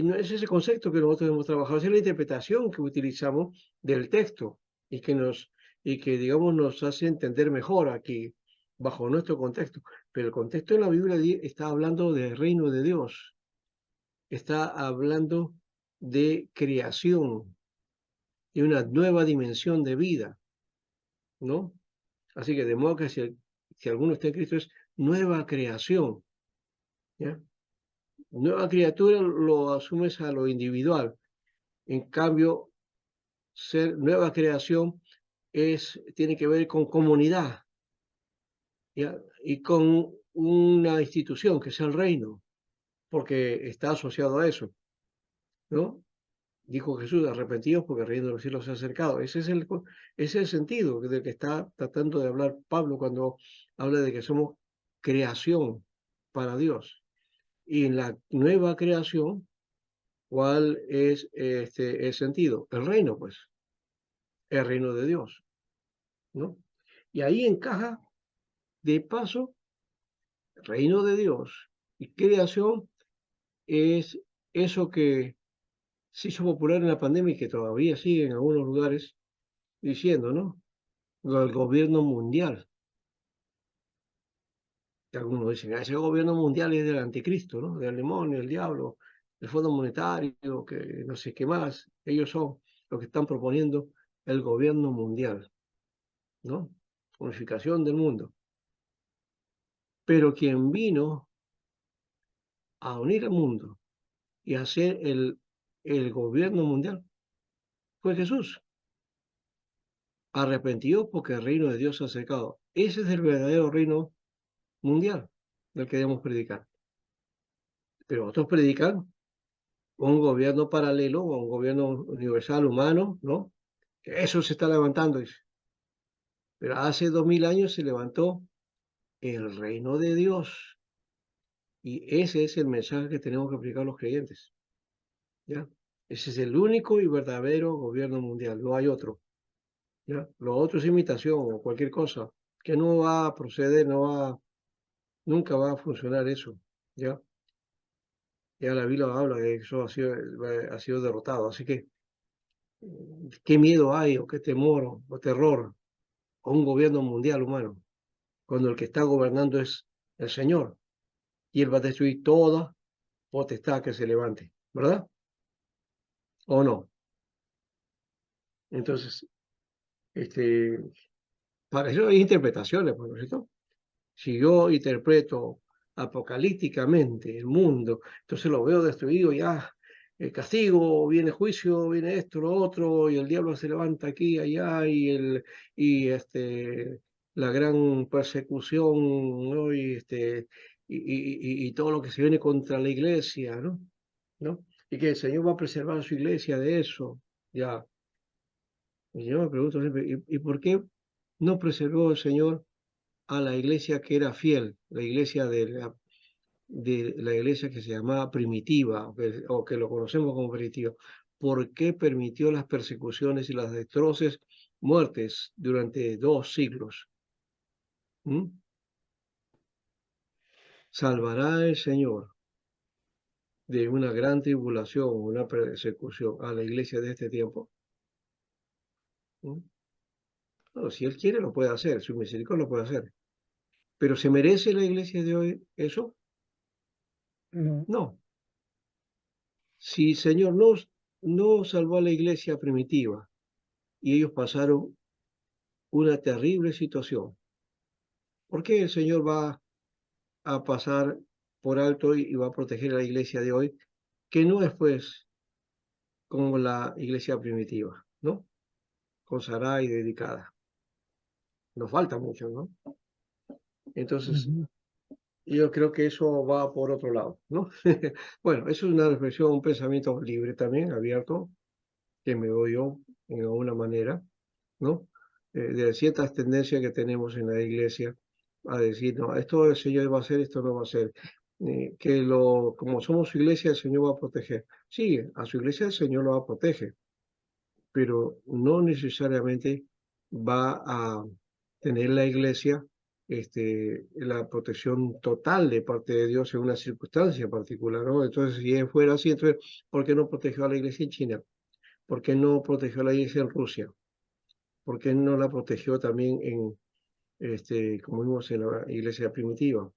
Speaker 2: no es ese concepto que nosotros hemos trabajado, es la interpretación que utilizamos del texto y que digamos nos hace entender mejor aquí bajo nuestro contexto. Pero el contexto en la Biblia está hablando del reino de Dios, está hablando de creación, de una nueva dimensión de vida, ¿no? Así que de modo que si alguno está en Cristo es nueva creación, ¿ya? Nueva criatura lo asumes a lo individual. En cambio, ser nueva creación tiene que ver con comunidad, ¿ya? Y con una institución que es el reino, porque está asociado a eso, ¿no? Dijo Jesús, arrepentidos porque el reino de los cielos se ha acercado. Ese es el sentido del que está tratando de hablar Pablo cuando habla de que somos creación para Dios. Y en la nueva creación, ¿cuál es el sentido? El reino, pues, el reino de Dios, ¿no? Y ahí encaja de paso reino de Dios y creación es eso que se hizo popular en la pandemia y que todavía sigue en algunos lugares diciendo, ¿no? El gobierno mundial. Que algunos dicen, ese gobierno mundial es del anticristo, ¿no? Del demonio, el diablo, el Fondo Monetario, que no sé qué más. Ellos son los que están proponiendo el gobierno mundial, ¿no? Unificación del mundo. Pero quien vino a unir al mundo y hacer el gobierno mundial fue Jesús. Arrepentido porque el reino de Dios se ha acercado. Ese es el verdadero reino mundial del que debemos predicar. Pero otros predican un gobierno paralelo, o un gobierno universal humano, ¿no? Que eso se está levantando, dice. Pero hace 2000 años se levantó el reino de Dios. Y ese es el mensaje que tenemos que aplicar los creyentes. ¿Ya? Ese es el único y verdadero gobierno mundial, no hay otro. ¿Ya? Lo otro es imitación o cualquier cosa que no va a proceder, nunca va a funcionar eso. ¿Ya? Ya la Biblia habla de que eso ha sido derrotado. Así que, ¿qué miedo hay o qué temor o terror a un gobierno mundial humano cuando el que está gobernando es el Señor y Él va a destruir toda potestad que se levante? ¿Verdad? ¿O no? Entonces, para eso hay interpretaciones, ¿no es cierto? Si yo interpreto apocalípticamente el mundo, entonces lo veo destruido ya, castigo, viene juicio, viene esto, lo otro, y el diablo se levanta aquí, allá, y la gran persecución, ¿no? Y todo lo que se viene contra la iglesia, ¿no? ¿No? Y que el Señor va a preservar a su iglesia de eso, ya. Y yo me pregunto siempre, ¿y por qué no preservó el Señor a la iglesia que era fiel, la iglesia de la iglesia que se llamaba primitiva, o que lo conocemos como primitiva? ¿Por qué permitió las persecuciones y las atroces muertes durante 2 siglos? ¿Mm? ¿Salvará el Señor de una gran tribulación, una persecución a la iglesia de este tiempo? ¿Mm? No, si Él quiere lo puede hacer, su misericordia lo puede hacer. ¿Pero se merece la iglesia de hoy eso?
Speaker 4: No.
Speaker 2: No. Si el Señor no salvó a la iglesia primitiva y ellos pasaron una terrible situación, ¿por qué el Señor va a pasar por alto y va a proteger a la iglesia de hoy, que no es pues como la iglesia primitiva, ¿no? Consagrada y dedicada? Nos falta mucho, ¿no? Entonces,
Speaker 4: Ujú.
Speaker 2: yo creo que eso va por otro lado, ¿no? Bueno, eso es una reflexión, un pensamiento libre también, abierto, que me doy yo en alguna manera, ¿no? De ciertas tendencias que tenemos en la iglesia a decir, no, esto el Señor va a hacer, esto no va a hacer. Como somos su iglesia, el Señor va a proteger. Sí, a su iglesia el Señor lo va a proteger, pero no necesariamente va a tener la iglesia la protección total de parte de Dios en una circunstancia particular, ¿no? Entonces, si fuera así, entonces, ¿por qué no protegió a la iglesia en China? ¿Por qué no protegió a la iglesia en Rusia? ¿Por qué no la protegió también como vimos en la iglesia primitiva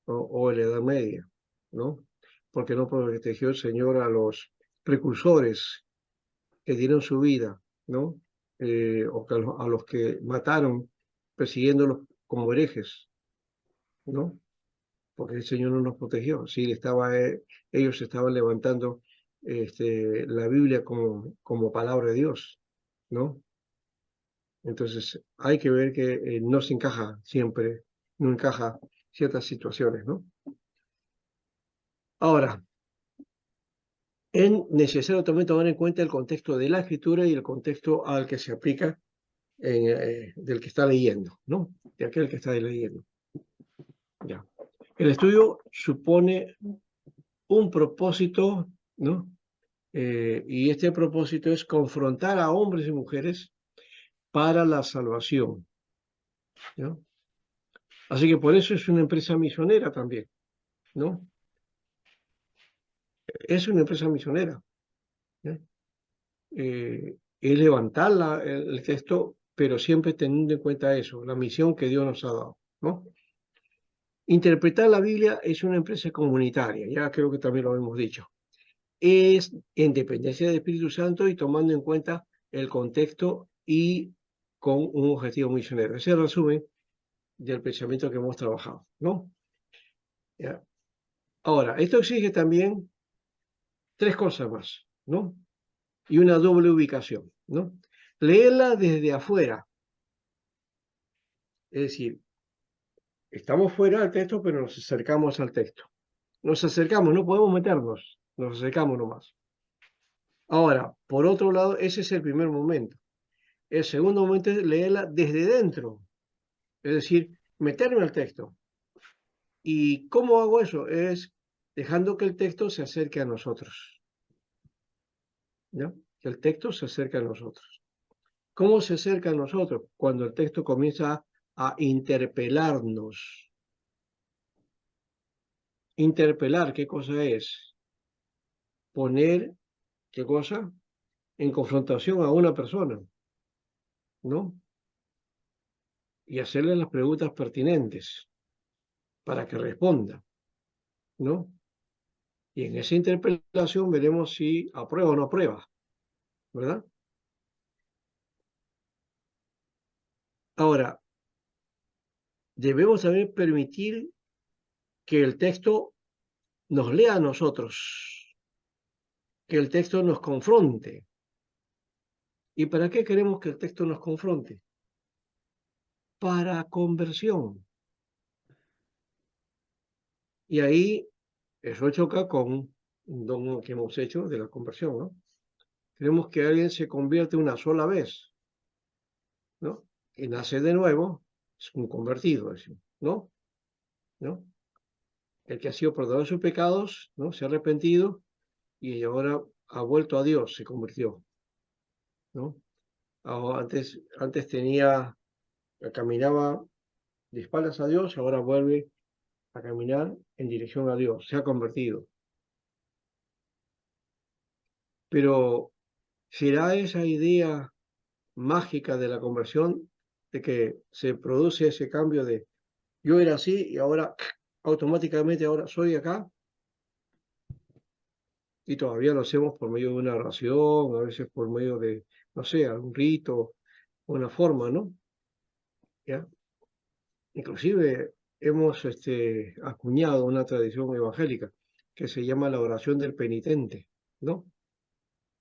Speaker 2: o en la Edad Media? ¿No? ¿Por qué no protegió el Señor a los precursores que dieron su vida, ¿no? O que a los que mataron persiguiéndolos como herejes, ¿no? Porque el Señor no nos protegió. Sí, ellos estaban levantando la Biblia como palabra de Dios, ¿no? Entonces hay que ver que no se encaja siempre, no encaja ciertas situaciones, ¿no? Ahora, es necesario también tomar en cuenta el contexto de la escritura y el contexto al que se aplica del que está leyendo, ¿no? De aquel que está leyendo. Ya. El estudio supone un propósito, ¿no? Y este propósito es confrontar a hombres y mujeres para la salvación, ¿no? Así que por eso es una empresa misionera también, ¿no? Es una empresa misionera, ¿no? Es levantar el texto, pero siempre teniendo en cuenta eso, la misión que Dios nos ha dado, ¿no? Interpretar la Biblia es una empresa comunitaria, ya creo que también lo hemos dicho. Es en dependencia del Espíritu Santo y tomando en cuenta el contexto y con un objetivo misionero. Ese es el resumen del pensamiento que hemos trabajado, ¿no? ¿Ya? Ahora, esto exige también 3 cosas más, ¿no? Y una doble ubicación, ¿no? Leerla desde afuera, es decir, estamos fuera del texto, pero nos acercamos al texto. Nos acercamos, no podemos meternos, nos acercamos nomás. Ahora, por otro lado, ese es el primer momento. El segundo momento es leerla desde dentro, es decir, meterme al texto. ¿Y cómo hago eso? Es dejando que el texto se acerque a nosotros, ¿no? Que el texto se acerque a nosotros. ¿Cómo se acerca a nosotros? Cuando el texto comienza a interpelarnos. Interpelar, ¿qué cosa es? Poner, ¿qué cosa? En confrontación a una persona, ¿no? Y hacerle las preguntas pertinentes para que responda, ¿no? Y en esa interpelación veremos si aprueba o no aprueba, ¿verdad? Ahora, debemos también permitir que el texto nos lea a nosotros, que el texto nos confronte. ¿Y para qué queremos que el texto nos confronte? Para conversión. Y ahí eso choca con un don que hemos hecho de la conversión, ¿no? Queremos que alguien se convierte una sola vez, ¿no? Y nace de nuevo, es un convertido, decimos, ¿no? ¿No? El que ha sido perdonado de sus pecados, ¿no? Se ha arrepentido y ahora ha vuelto a Dios, se convirtió, ¿no? Antes caminaba de espaldas a Dios, ahora vuelve a caminar en dirección a Dios, se ha convertido. Pero ¿será esa idea mágica de la conversión de que se produce ese cambio de yo era así y ahora automáticamente ahora soy acá? Y todavía lo hacemos por medio de una oración, a veces por medio de, no sé, algún rito, una forma, ¿no? ¿Ya? Inclusive hemos acuñado una tradición evangélica que se llama la oración del penitente, ¿no?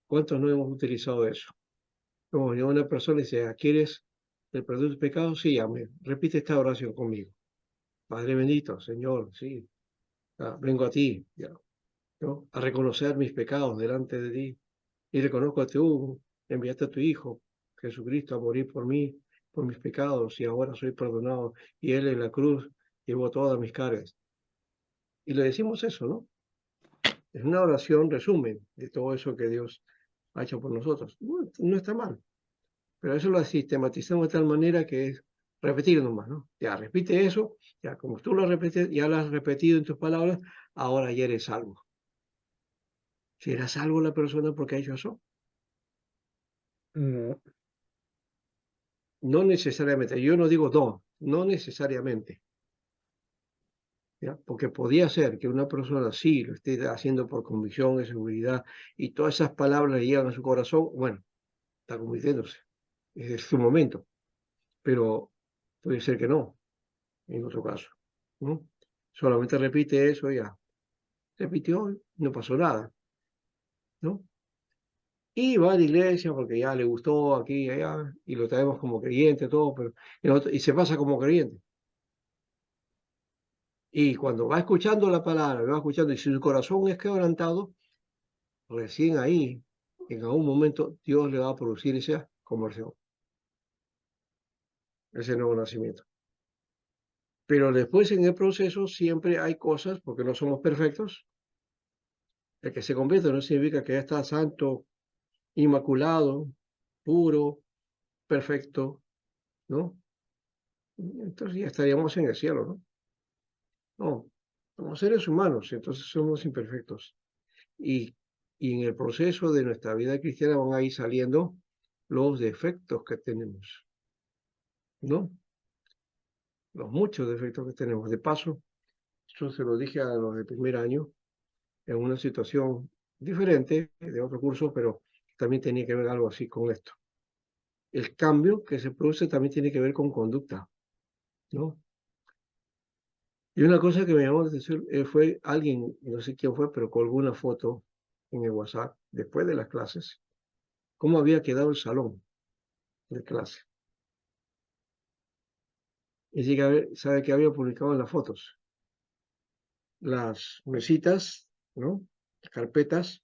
Speaker 2: ¿Cuántos no hemos utilizado eso? Como venía una persona y dice, ¿quieres el perdón de tus pecados? Sí, amén. Repite esta oración conmigo. Padre bendito, Señor, sí, vengo a ti, ya, ¿no? A reconocer mis pecados delante de ti. Y reconozco que tú enviaste a tu Hijo, Jesucristo, a morir por mí, por mis pecados, y ahora soy perdonado. Y Él en la cruz llevó todas mis cargas. Y le decimos eso, ¿no? Es una oración resumen de todo eso que Dios ha hecho por nosotros. Bueno, no está mal, pero eso lo sistematizamos de tal manera que es repetir nomás, ¿no? Ya repite eso, ya como tú lo repites, ya lo has repetido en tus palabras, ahora ya eres salvo. ¿Será salvo la persona porque ha hecho eso?
Speaker 4: No.
Speaker 2: No necesariamente, yo no digo no necesariamente, ¿ya? Porque podía ser que una persona sí lo esté haciendo por convicción y seguridad y todas esas palabras le llegan a su corazón, bueno, está convirtiéndose, es su momento, pero puede ser que no, en otro caso, ¿no? Solamente repite eso y ya, repitió, no pasó nada, ¿no? Y va a la iglesia porque ya le gustó aquí y allá, y lo traemos como creyente, todo, pero y se pasa como creyente. Y cuando va escuchando la palabra, va escuchando, y si su corazón es quebrantado, recién ahí, en algún momento, Dios le va a producir esa conversión, ese nuevo nacimiento. Pero después en el proceso siempre hay cosas, porque no somos perfectos. El que se convierte no significa que ya está santo, inmaculado, puro, perfecto, ¿no? Entonces ya estaríamos en el cielo, ¿no? No, somos seres humanos, entonces somos imperfectos. Y, y en el proceso de nuestra vida cristiana van a ir saliendo los defectos que tenemos, ¿no? Los muchos defectos que tenemos. De paso, yo se lo dije a los de primer año, en una situación diferente de otro curso, pero también tenía que ver algo así con esto. El cambio que se produce también tiene que ver con conducta, ¿no? Y una cosa que me llamó la atención fue alguien, no sé quién fue, pero colgó una foto en el WhatsApp después de las clases, cómo había quedado el salón de clase. Y sí sabe que había publicado en las fotos. Las mesitas, ¿no? Las carpetas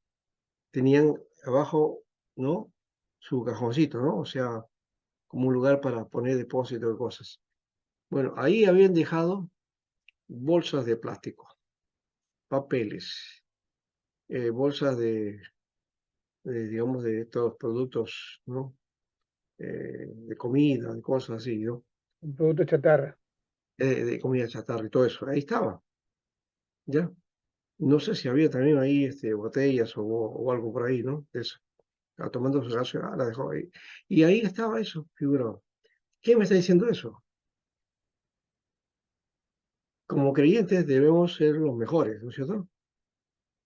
Speaker 2: tenían abajo, ¿no? Su cajoncito, ¿no? O sea, como un lugar para poner depósito de cosas. Bueno, ahí habían dejado bolsas de plástico, papeles, bolsas digamos, de estos productos, ¿no? De comida, de cosas así, ¿no?
Speaker 4: Un producto chatarra.
Speaker 2: De comida chatarra y todo eso. Ahí estaba, ¿ya? No sé si había también ahí botellas o algo por ahí, ¿no? De eso. Estaba tomando su gaso, la dejó ahí. Y ahí estaba eso, figurado. ¿Qué me está diciendo eso? Como creyentes debemos ser los mejores, ¿no es cierto?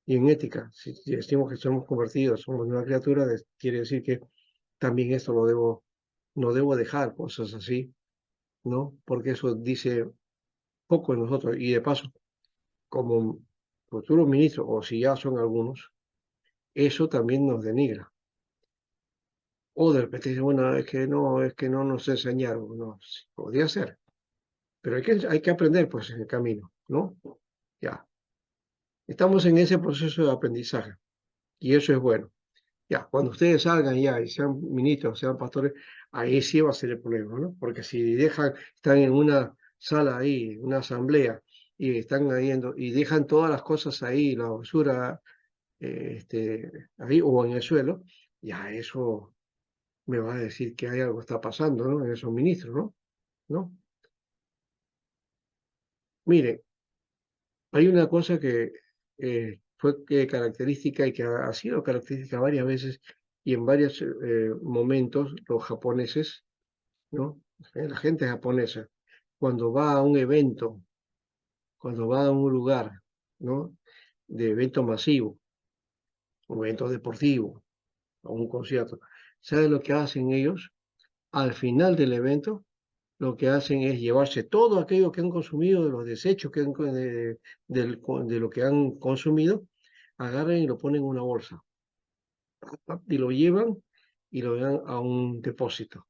Speaker 2: Y en ética, si decimos que somos convertidos, somos una criatura, quiere decir que también esto no debo dejar cosas así, ¿no? Porque eso dice poco de nosotros. Y de paso, como futuros ministros, o si ya son algunos, eso también nos denigra. O de repente dice, bueno, es que no nos enseñaron. No, sí, podría ser. Pero hay que aprender, pues, en el camino, ¿no? Ya. Estamos en ese proceso de aprendizaje y eso es bueno. Ya, cuando ustedes salgan ya y sean ministros, sean pastores, ahí sí va a ser el problema, ¿no? Porque si están en una sala ahí, una asamblea, y están y dejan todas las cosas ahí, la basura ahí o en el suelo, ya eso me va a decir que hay algo está pasando, ¿no? En esos ministros, ¿no? ¿No? Mire, hay una cosa que fue característica y que ha sido característica varias veces y en varios momentos los japoneses, ¿no? La gente japonesa, cuando va a un evento, cuando va a un lugar, ¿no? De evento masivo, un evento deportivo, o un concierto, ¿sabe lo que hacen ellos? Al final del evento, lo que hacen es llevarse todo aquello que han consumido, de los desechos de lo que han consumido, agarran y lo ponen en una bolsa, y lo llevan y lo dan a un depósito.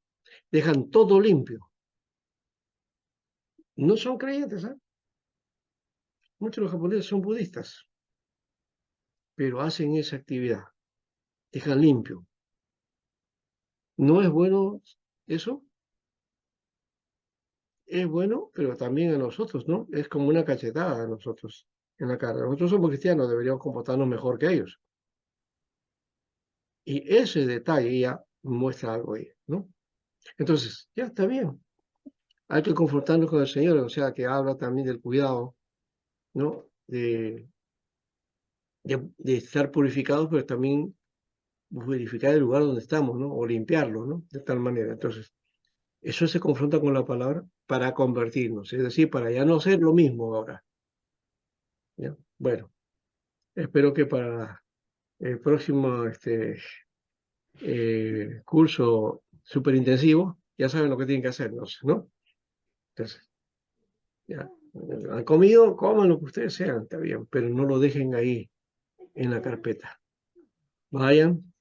Speaker 2: Dejan todo limpio. No son creyentes, ¿eh? Muchos de los japoneses son budistas, pero hacen esa actividad. Dejan limpio. ¿No es bueno eso? Es bueno, pero también a nosotros, ¿no? Es como una cachetada a nosotros en la cara. Nosotros somos cristianos, deberíamos comportarnos mejor que ellos. Y ese detalle ya muestra algo ahí, ¿no? Entonces, ya está bien. Hay que confrontarnos con el Señor, o sea, que habla también del cuidado, ¿no? De estar purificados, pero también verificar el lugar donde estamos, ¿no? O limpiarlo, ¿no? De tal manera. Entonces, eso se confronta con la palabra para convertirnos, es decir, para ya no ser lo mismo ahora. ¿Ya? Bueno, espero que para el próximo curso superintensivo, ya saben lo que tienen que hacer, ¿no? Entonces, ya, han comido, coman lo que ustedes sean, está bien, pero no lo dejen ahí en la carpeta. Vayan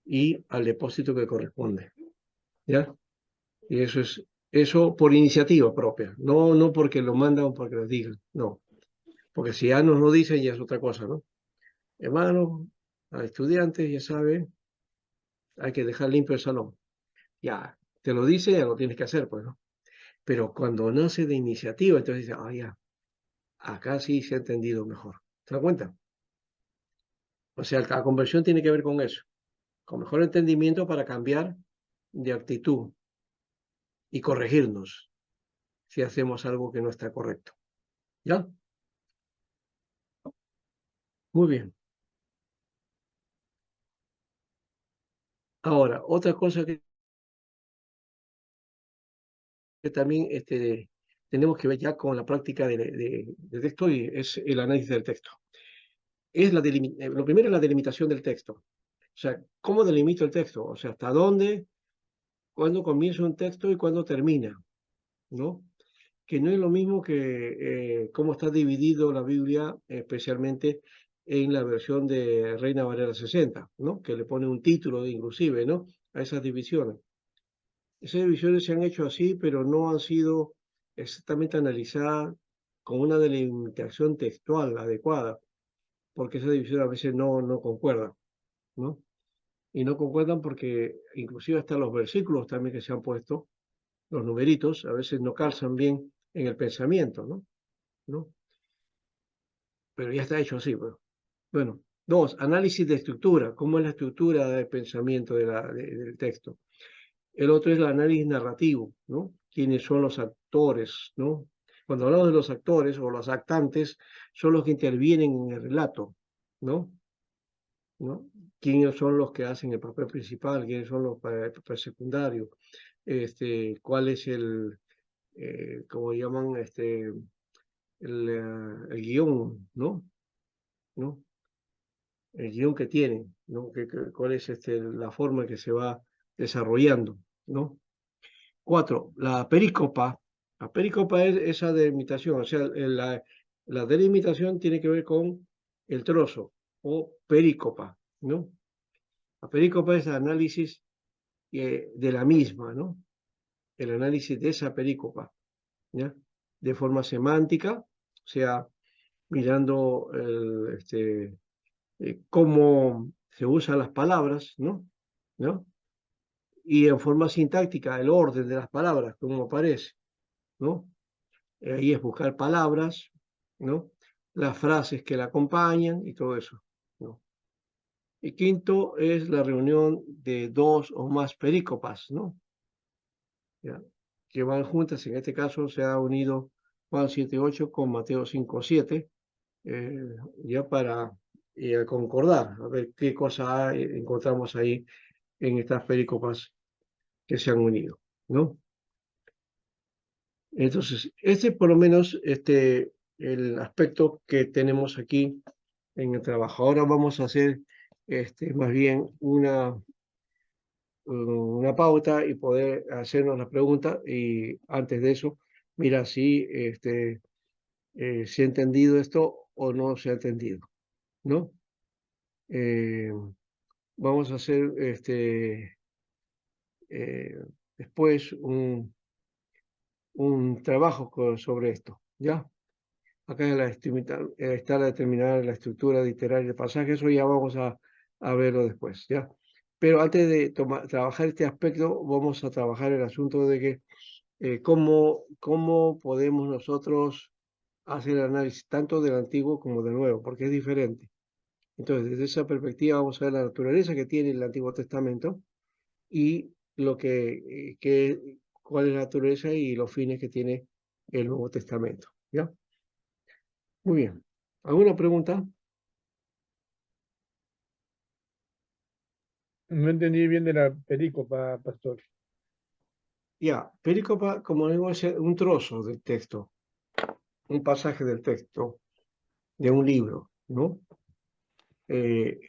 Speaker 2: y al depósito que corresponde, ¿ya? Y eso por iniciativa propia, no porque lo mandan o porque lo digan, no. Porque si ya nos lo dicen, ya es otra cosa, ¿no? Hermano, a estudiantes, ya saben, hay que dejar limpio el salón. Ya, te lo dice, ya lo tienes que hacer, pues, ¿no? Pero cuando nace de iniciativa, entonces dice, ah, ya, acá sí se ha entendido mejor. ¿Se da cuenta? O sea, la conversión tiene que ver con eso, con mejor entendimiento para cambiar de actitud y corregirnos si hacemos algo que no está correcto. ¿Ya? Muy bien. Ahora, otra cosa que también tenemos que ver ya con la práctica de texto y es el análisis del texto. Lo primero es la delimitación del texto. O sea, ¿cómo delimito el texto? O sea, ¿hasta dónde, cuándo comienza un texto y cuándo termina? ¿No? Que no es lo mismo que cómo está dividido la Biblia, especialmente en la versión de Reina Valera 60, ¿no? Que le pone un título inclusive, ¿no? A esas divisiones. Esas divisiones se han hecho así, pero no han sido exactamente analizadas con una delimitación textual adecuada, porque esas divisiones a veces no concuerdan, ¿no? Y no concuerdan porque inclusive hasta los versículos también que se han puesto, los numeritos, a veces no calzan bien en el pensamiento, ¿no? ¿No? Pero ya está hecho así, pues. Bueno, dos, análisis de estructura, cómo es la estructura del pensamiento del texto. El otro es el análisis narrativo, ¿no? ¿Quiénes son los actores, ¿no? Cuando hablamos de los actores o los actantes, son los que intervienen en el relato, ¿no? ¿No? ¿Quiénes son los que hacen el papel principal? ¿Quiénes son los papeles secundarios? ¿Cuál es cómo llaman, el guión, ¿no? ¿No? El guión que tienen, ¿no? ¿Cuál es la forma que se va desarrollando, ¿no? 4, la perícopa. La perícopa es esa delimitación, o sea, la delimitación tiene que ver con el trozo, o perícopa, ¿no? La perícopa es el análisis de la misma, ¿no? El análisis de esa perícopa, ¿ya? De forma semántica, o sea, mirando cómo se usan las palabras, ¿no? ¿No? Y en forma sintáctica, el orden de las palabras, cómo aparece, ¿no? Ahí es buscar palabras, ¿no? Las frases que la acompañan y todo eso, ¿no? Y quinto es la reunión de dos o más perícopas, ¿no? ¿Ya? Que van juntas, en este caso se ha unido Juan 7:8 con Mateo 5:7, ya para concordar, a ver qué cosa encontramos ahí en estas perícopas que se han unido, ¿no? Entonces, ese por lo menos el aspecto que tenemos aquí en el trabajo. Ahora vamos a hacer más bien una pauta y poder hacernos la pregunta. Y antes de eso, mira si se ha entendido esto o no se ha entendido, ¿no? Eh, Vamos a hacer eh, después un trabajo sobre esto, ¿ya? Acá está la determinar la estructura literaria del pasaje, eso ya vamos a verlo después, ¿ya? Pero antes de trabajar este aspecto, vamos a trabajar el asunto de que cómo podemos nosotros hacer el análisis tanto del antiguo como del nuevo, porque es diferente. Entonces, desde esa perspectiva vamos a ver la naturaleza que tiene el Antiguo Testamento y cuál es la naturaleza y los fines que tiene el Nuevo Testamento, ¿ya? Muy bien. ¿Alguna pregunta?
Speaker 4: No entendí bien de la perícopa, pastor.
Speaker 2: Ya, perícopa, como digo, es un trozo del texto, un pasaje del texto de un libro, ¿no? Eh,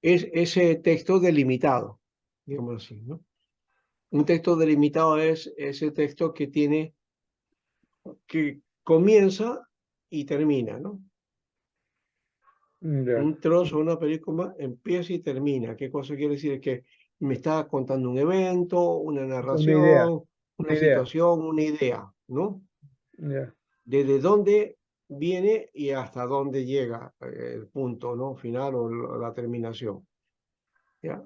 Speaker 2: es ese texto delimitado, digamos así, ¿no? Un texto delimitado es ese texto que comienza y termina, ¿no?
Speaker 4: Ya,
Speaker 2: Un trozo, una película empieza y termina. ¿Qué cosa quiere decir? Es que me está contando un evento, una
Speaker 4: una idea,
Speaker 2: narración,
Speaker 4: una
Speaker 2: una
Speaker 4: idea.
Speaker 2: situación, una idea, ¿no?
Speaker 4: Ya.
Speaker 2: Desde dónde viene y hasta dónde llega el punto, ¿no? Final o la terminación, ¿ya?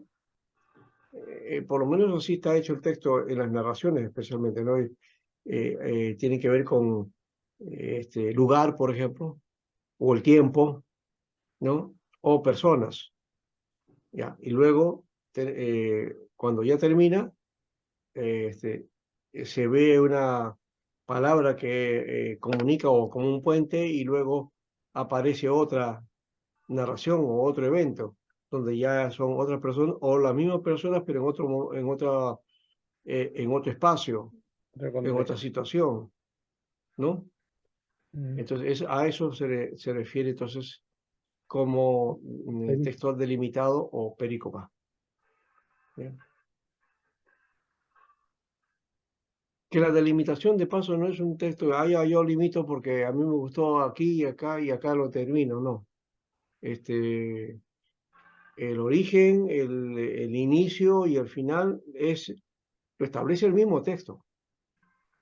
Speaker 2: Por lo menos así está hecho el texto en las narraciones especialmente, ¿no? Tiene que ver con este lugar, por ejemplo, o el tiempo, ¿no? O personas, ¿ya? Y luego, cuando ya termina, se ve una palabra que comunica o como un puente y luego aparece otra narración o otro evento donde ya son otras personas o las mismas personas pero en otro espacio,
Speaker 4: Otro
Speaker 2: en otra
Speaker 4: contexto.
Speaker 2: situación, ¿no?
Speaker 4: Mm.
Speaker 2: Entonces a eso se refiere entonces como
Speaker 4: Peri-
Speaker 2: texto delimitado o perícopa. ¿Bien? Que la delimitación de paso no es un texto que yo limito porque a mí me gustó aquí y acá lo termino, no. Este, el origen, el inicio y el final lo establece el mismo texto.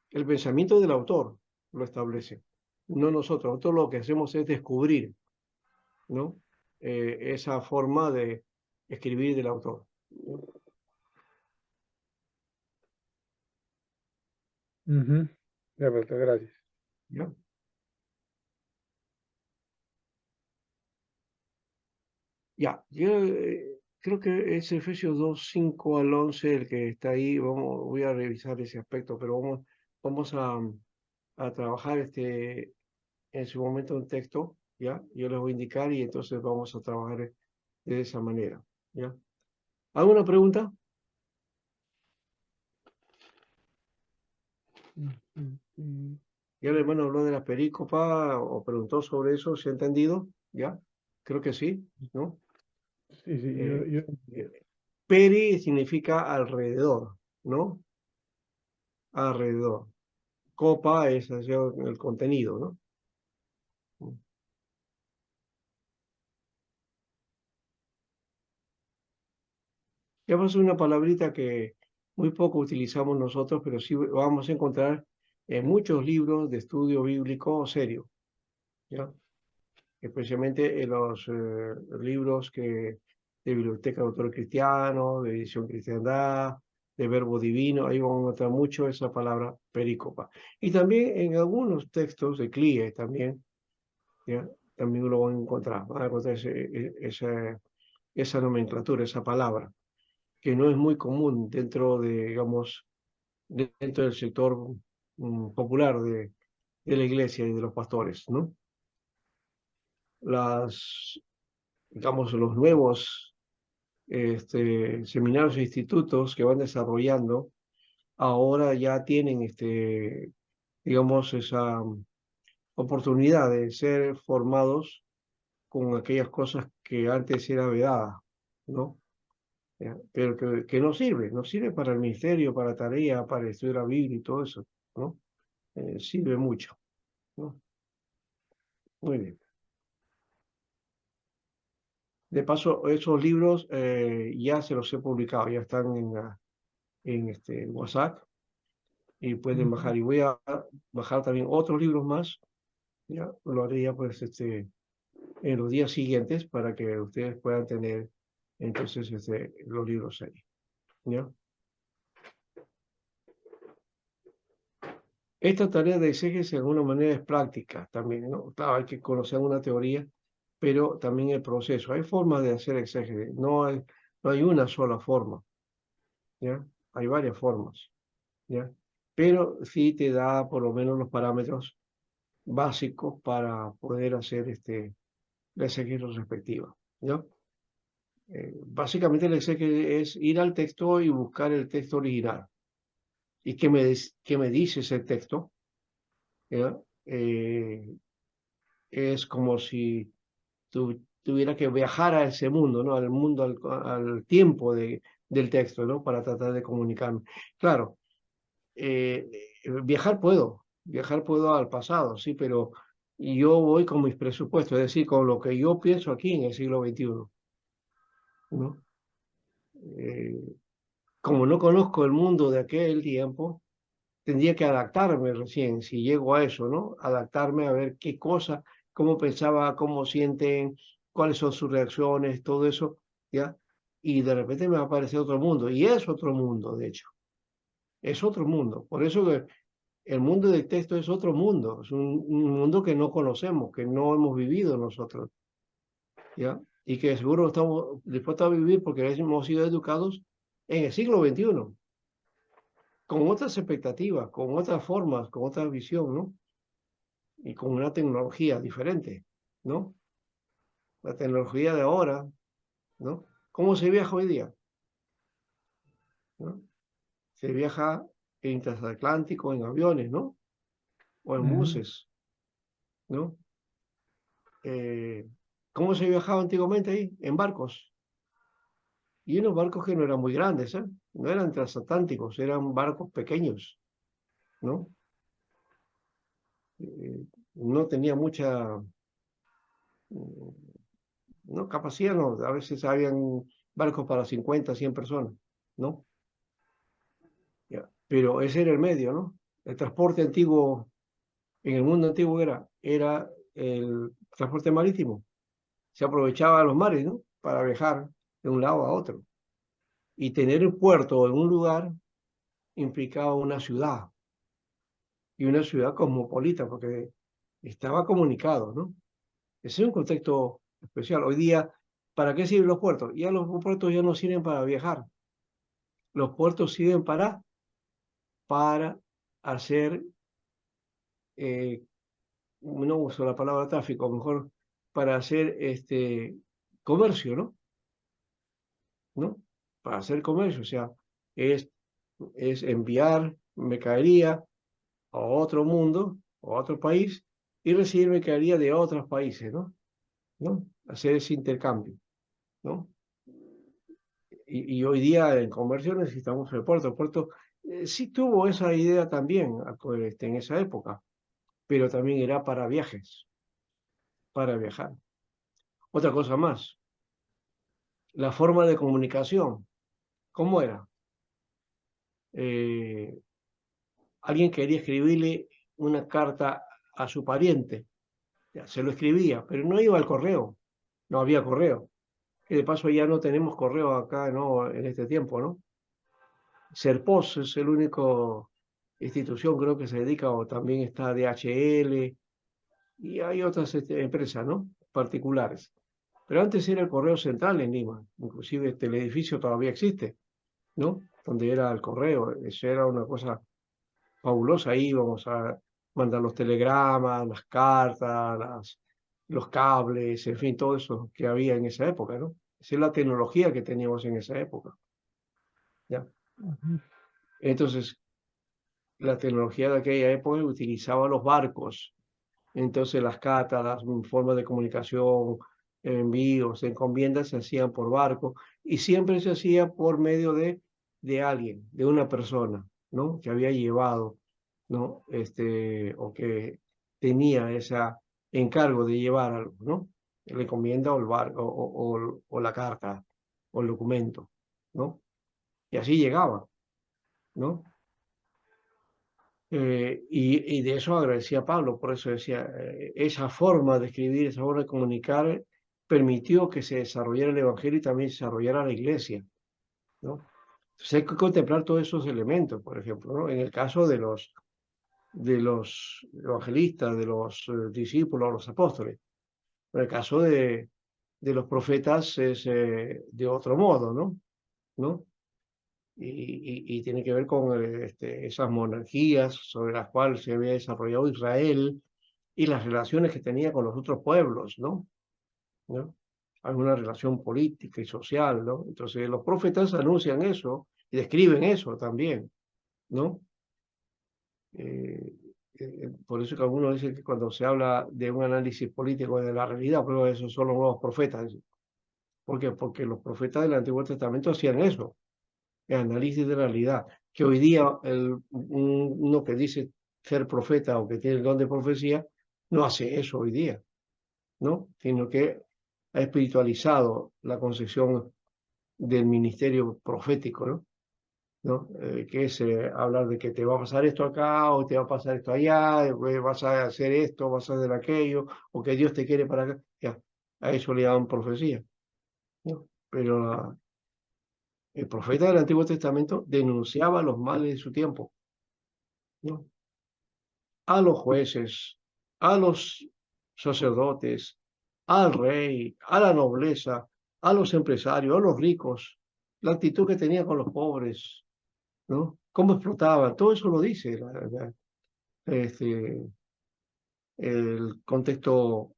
Speaker 2: El pensamiento del autor lo establece, no nosotros. Nosotros lo que hacemos es descubrir, ¿no? Esa forma de escribir del autor.
Speaker 4: Ujú. Ya, pastor, gracias.
Speaker 2: ¿Ya? Ya, yo creo que es Efesios 2:5 al 11 el que está ahí. Voy a revisar ese aspecto, pero vamos a trabajar en su momento un texto, ¿ya? Yo les voy a indicar y entonces vamos a trabajar de esa manera, ¿ya? ¿Alguna pregunta? Ya el hermano habló de la perícopa o preguntó sobre eso, ¿se ha entendido? ¿Ya? Creo que sí, ¿no?
Speaker 4: Sí, sí,
Speaker 2: Eh,
Speaker 4: yo
Speaker 2: eh, peri significa alrededor, ¿no? Alrededor. Copa es hacia, el contenido, ¿no? Ya es una palabrita que muy poco utilizamos nosotros, pero sí vamos a encontrar en muchos libros de estudio bíblico serio, ¿ya? Especialmente en los libros de Biblioteca de Autor Cristiano, de Edición Cristiandad, de Verbo Divino, ahí vamos a encontrar mucho esa palabra perícopa. Y también en algunos textos de CLIE también, ¿ya? También lo van a encontrar esa nomenclatura, esa palabra, que no es muy común dentro de, digamos, dentro del sector popular de la iglesia y de los pastores, ¿no? Digamos, los nuevos seminarios e institutos que van desarrollando ahora ya tienen, digamos, esa oportunidad de ser formados con aquellas cosas que antes era vedada, ¿no? Pero que no sirve para el ministerio, para tarea, para estudiar la Biblia y todo eso, ¿no? Sirve mucho, ¿no? Muy bien. De paso, esos libros ya se los he publicado, ya están en WhatsApp y pueden bajar. Y voy a bajar también otros libros más, ya lo haré ya pues en los días siguientes para que ustedes puedan tener entonces los libros ahí, ¿ya? Esta tarea de exégesis de alguna manera es práctica también, ¿no? Claro, hay que conocer una teoría, pero también el proceso. Hay formas de hacer exégesis, no hay una sola forma, ¿ya? Hay varias formas, ¿ya? Pero sí te da por lo menos los parámetros básicos para poder hacer la exégesis respectiva, ¿no? Básicamente la exégesis es ir al texto y buscar el texto original. ¿Y qué me dice ese texto? ¿Ya? Es como si tuviera que viajar a ese mundo, ¿no? Al mundo, al tiempo del texto, ¿no? Para tratar de comunicarme. Claro, viajar puedo al pasado, sí, pero yo voy con mis presupuestos, es decir, con lo que yo pienso aquí en el siglo XXI, ¿no? Eh, como no conozco el mundo de aquel tiempo, tendría que adaptarme recién, si llego a eso, ¿no? Adaptarme a ver qué cosa, cómo pensaba, cómo sienten, cuáles son sus reacciones, todo eso, ¿ya? Y de repente me va a aparecer otro mundo, y es otro mundo, de hecho, es otro mundo. Por eso que el mundo del texto es otro mundo, es un mundo que no conocemos, que no hemos vivido nosotros, ¿ya? Y que seguro estamos dispuestos a vivir porque hemos sido educados en el siglo XXI, con otras expectativas, con otras formas, con otra visión, ¿no? Y con una tecnología diferente, ¿no? La tecnología de ahora, ¿no? ¿Cómo se viaja hoy día? ¿No? Se viaja en transatlántico, en aviones, ¿no? O en buses, ¿no? ¿Cómo se viajaba antiguamente ahí? En barcos. Y unos barcos que no eran muy grandes, ¿eh? No eran transatlánticos, eran barcos pequeños, ¿no? No tenía mucha no, capacidad, no. A veces habían barcos para 50, 100 personas, ¿no? Ya. Pero ese era el medio, ¿no? El transporte antiguo, en el mundo antiguo era el transporte marítimo. Se aprovechaba los mares, ¿no? Para viajar de un lado a otro. Y tener un puerto en un lugar implicaba una ciudad, y una ciudad cosmopolita, porque estaba comunicado, ¿no? Ese es un contexto especial. Hoy día, ¿para qué sirven los puertos? Ya los puertos ya no sirven para viajar. Los puertos sirven para hacer, no uso la palabra tráfico, mejor para hacer comercio, ¿no? ¿No? Para hacer comercio, o sea, es, es enviar mercadería a otro mundo, a otro país, y recibir mercadería de otros países, ¿no? ¿No? Hacer ese intercambio, ¿no? Y hoy día en comercio necesitamos el puerto. El puerto sí tuvo esa idea también en esa época, pero también era para viajes, para viajar. Otra cosa más, la forma de comunicación. ¿Cómo era? Alguien quería escribirle una carta a su pariente, ya, se lo escribía, pero no iba al correo, no había correo. Y de paso ya no tenemos correo acá, ¿no? En este tiempo, ¿no? Serpos es el único institución, creo que se dedica, o también está DHL, y hay otras empresas, ¿no? Particulares. Pero antes era el correo central en Lima, inclusive el edificio todavía existe, ¿no? Donde era el correo, eso era una cosa fabulosa, ahí íbamos a mandar los telegramas, las cartas, los cables, en fin, todo eso que había en esa época, ¿no? Esa es la tecnología que teníamos en esa época, ¿ya? Entonces, la tecnología de aquella época utilizaba los barcos, entonces las cartas, las formas de comunicación, envíos, encomiendas se hacían por barco y siempre se hacía por medio de alguien, de una persona, ¿no? Que había llevado, ¿no? O que tenía ese encargo de llevar algo, ¿no? La encomienda o el barco, o la carta, o el documento, ¿no? Y así llegaba, ¿no? Y de eso agradecía a Pablo, por eso decía, esa forma de escribir, esa forma de comunicar, permitió que se desarrollara el Evangelio y también se desarrollara la iglesia, ¿no? Entonces hay que contemplar todos esos elementos, por ejemplo, ¿no? En el caso de los evangelistas, de los discípulos, los apóstoles. En el caso de los profetas es de otro modo, ¿no? ¿No? Y tiene que ver con esas monarquías sobre las cuales se había desarrollado Israel y las relaciones que tenía con los otros pueblos, ¿no? ¿No? Alguna relación política y social, ¿no? Entonces los profetas anuncian eso y describen eso también, ¿no? Por eso que algunos dicen que cuando se habla de un análisis político de la realidad, pero esos son los nuevos profetas. ¿Por qué? Porque los profetas del Antiguo Testamento hacían eso, el análisis de realidad, que hoy día uno que dice ser profeta o que tiene el don de profecía, no hace eso hoy día, ¿no? Sino que ha espiritualizado la concepción del ministerio profético, ¿no? ¿No? Que es hablar de que te va a pasar esto acá, o te va a pasar esto allá, vas a hacer esto, vas a hacer aquello, o que Dios te quiere para acá. Ya, a eso le llaman profecía, ¿no? Pero el profeta del Antiguo Testamento denunciaba los males de su tiempo, ¿no? A los jueces, a los sacerdotes, al rey, a la nobleza, a los empresarios, a los ricos, la actitud que tenía con los pobres, ¿no? Cómo explotaban, todo eso lo dice este, el contexto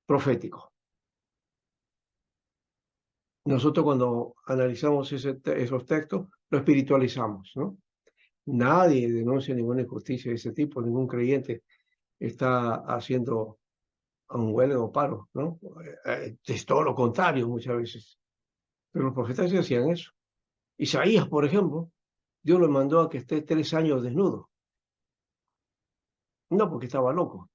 Speaker 2: profético. Nosotros cuando analizamos esos textos, lo espiritualizamos, ¿no? Nadie denuncia ninguna injusticia de ese tipo, ningún creyente está haciendo un huelga o paro, ¿no? Es todo lo contrario muchas veces. Pero los profetas sí hacían eso. Isaías, por ejemplo, Dios lo mandó a que esté 3 años desnudo. No porque estaba loco,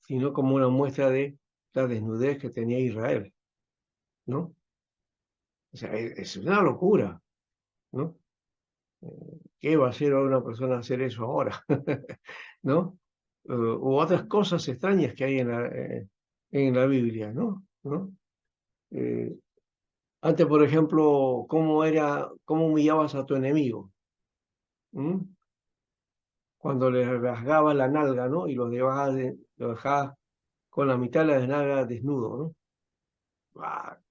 Speaker 2: sino como una muestra de la desnudez que tenía Israel, ¿no? O sea, es una locura, ¿no? ¿Qué va a hacer una persona hacer eso ahora? ¿No? U otras cosas extrañas que hay en la Biblia, ¿no? ¿No? Eh, Antes, por ejemplo, cómo humillabas a tu enemigo? ¿Mm? Cuando le rasgabas la nalga, ¿no? Y lo dejabas con la mitad de la nalga desnudo, ¿no?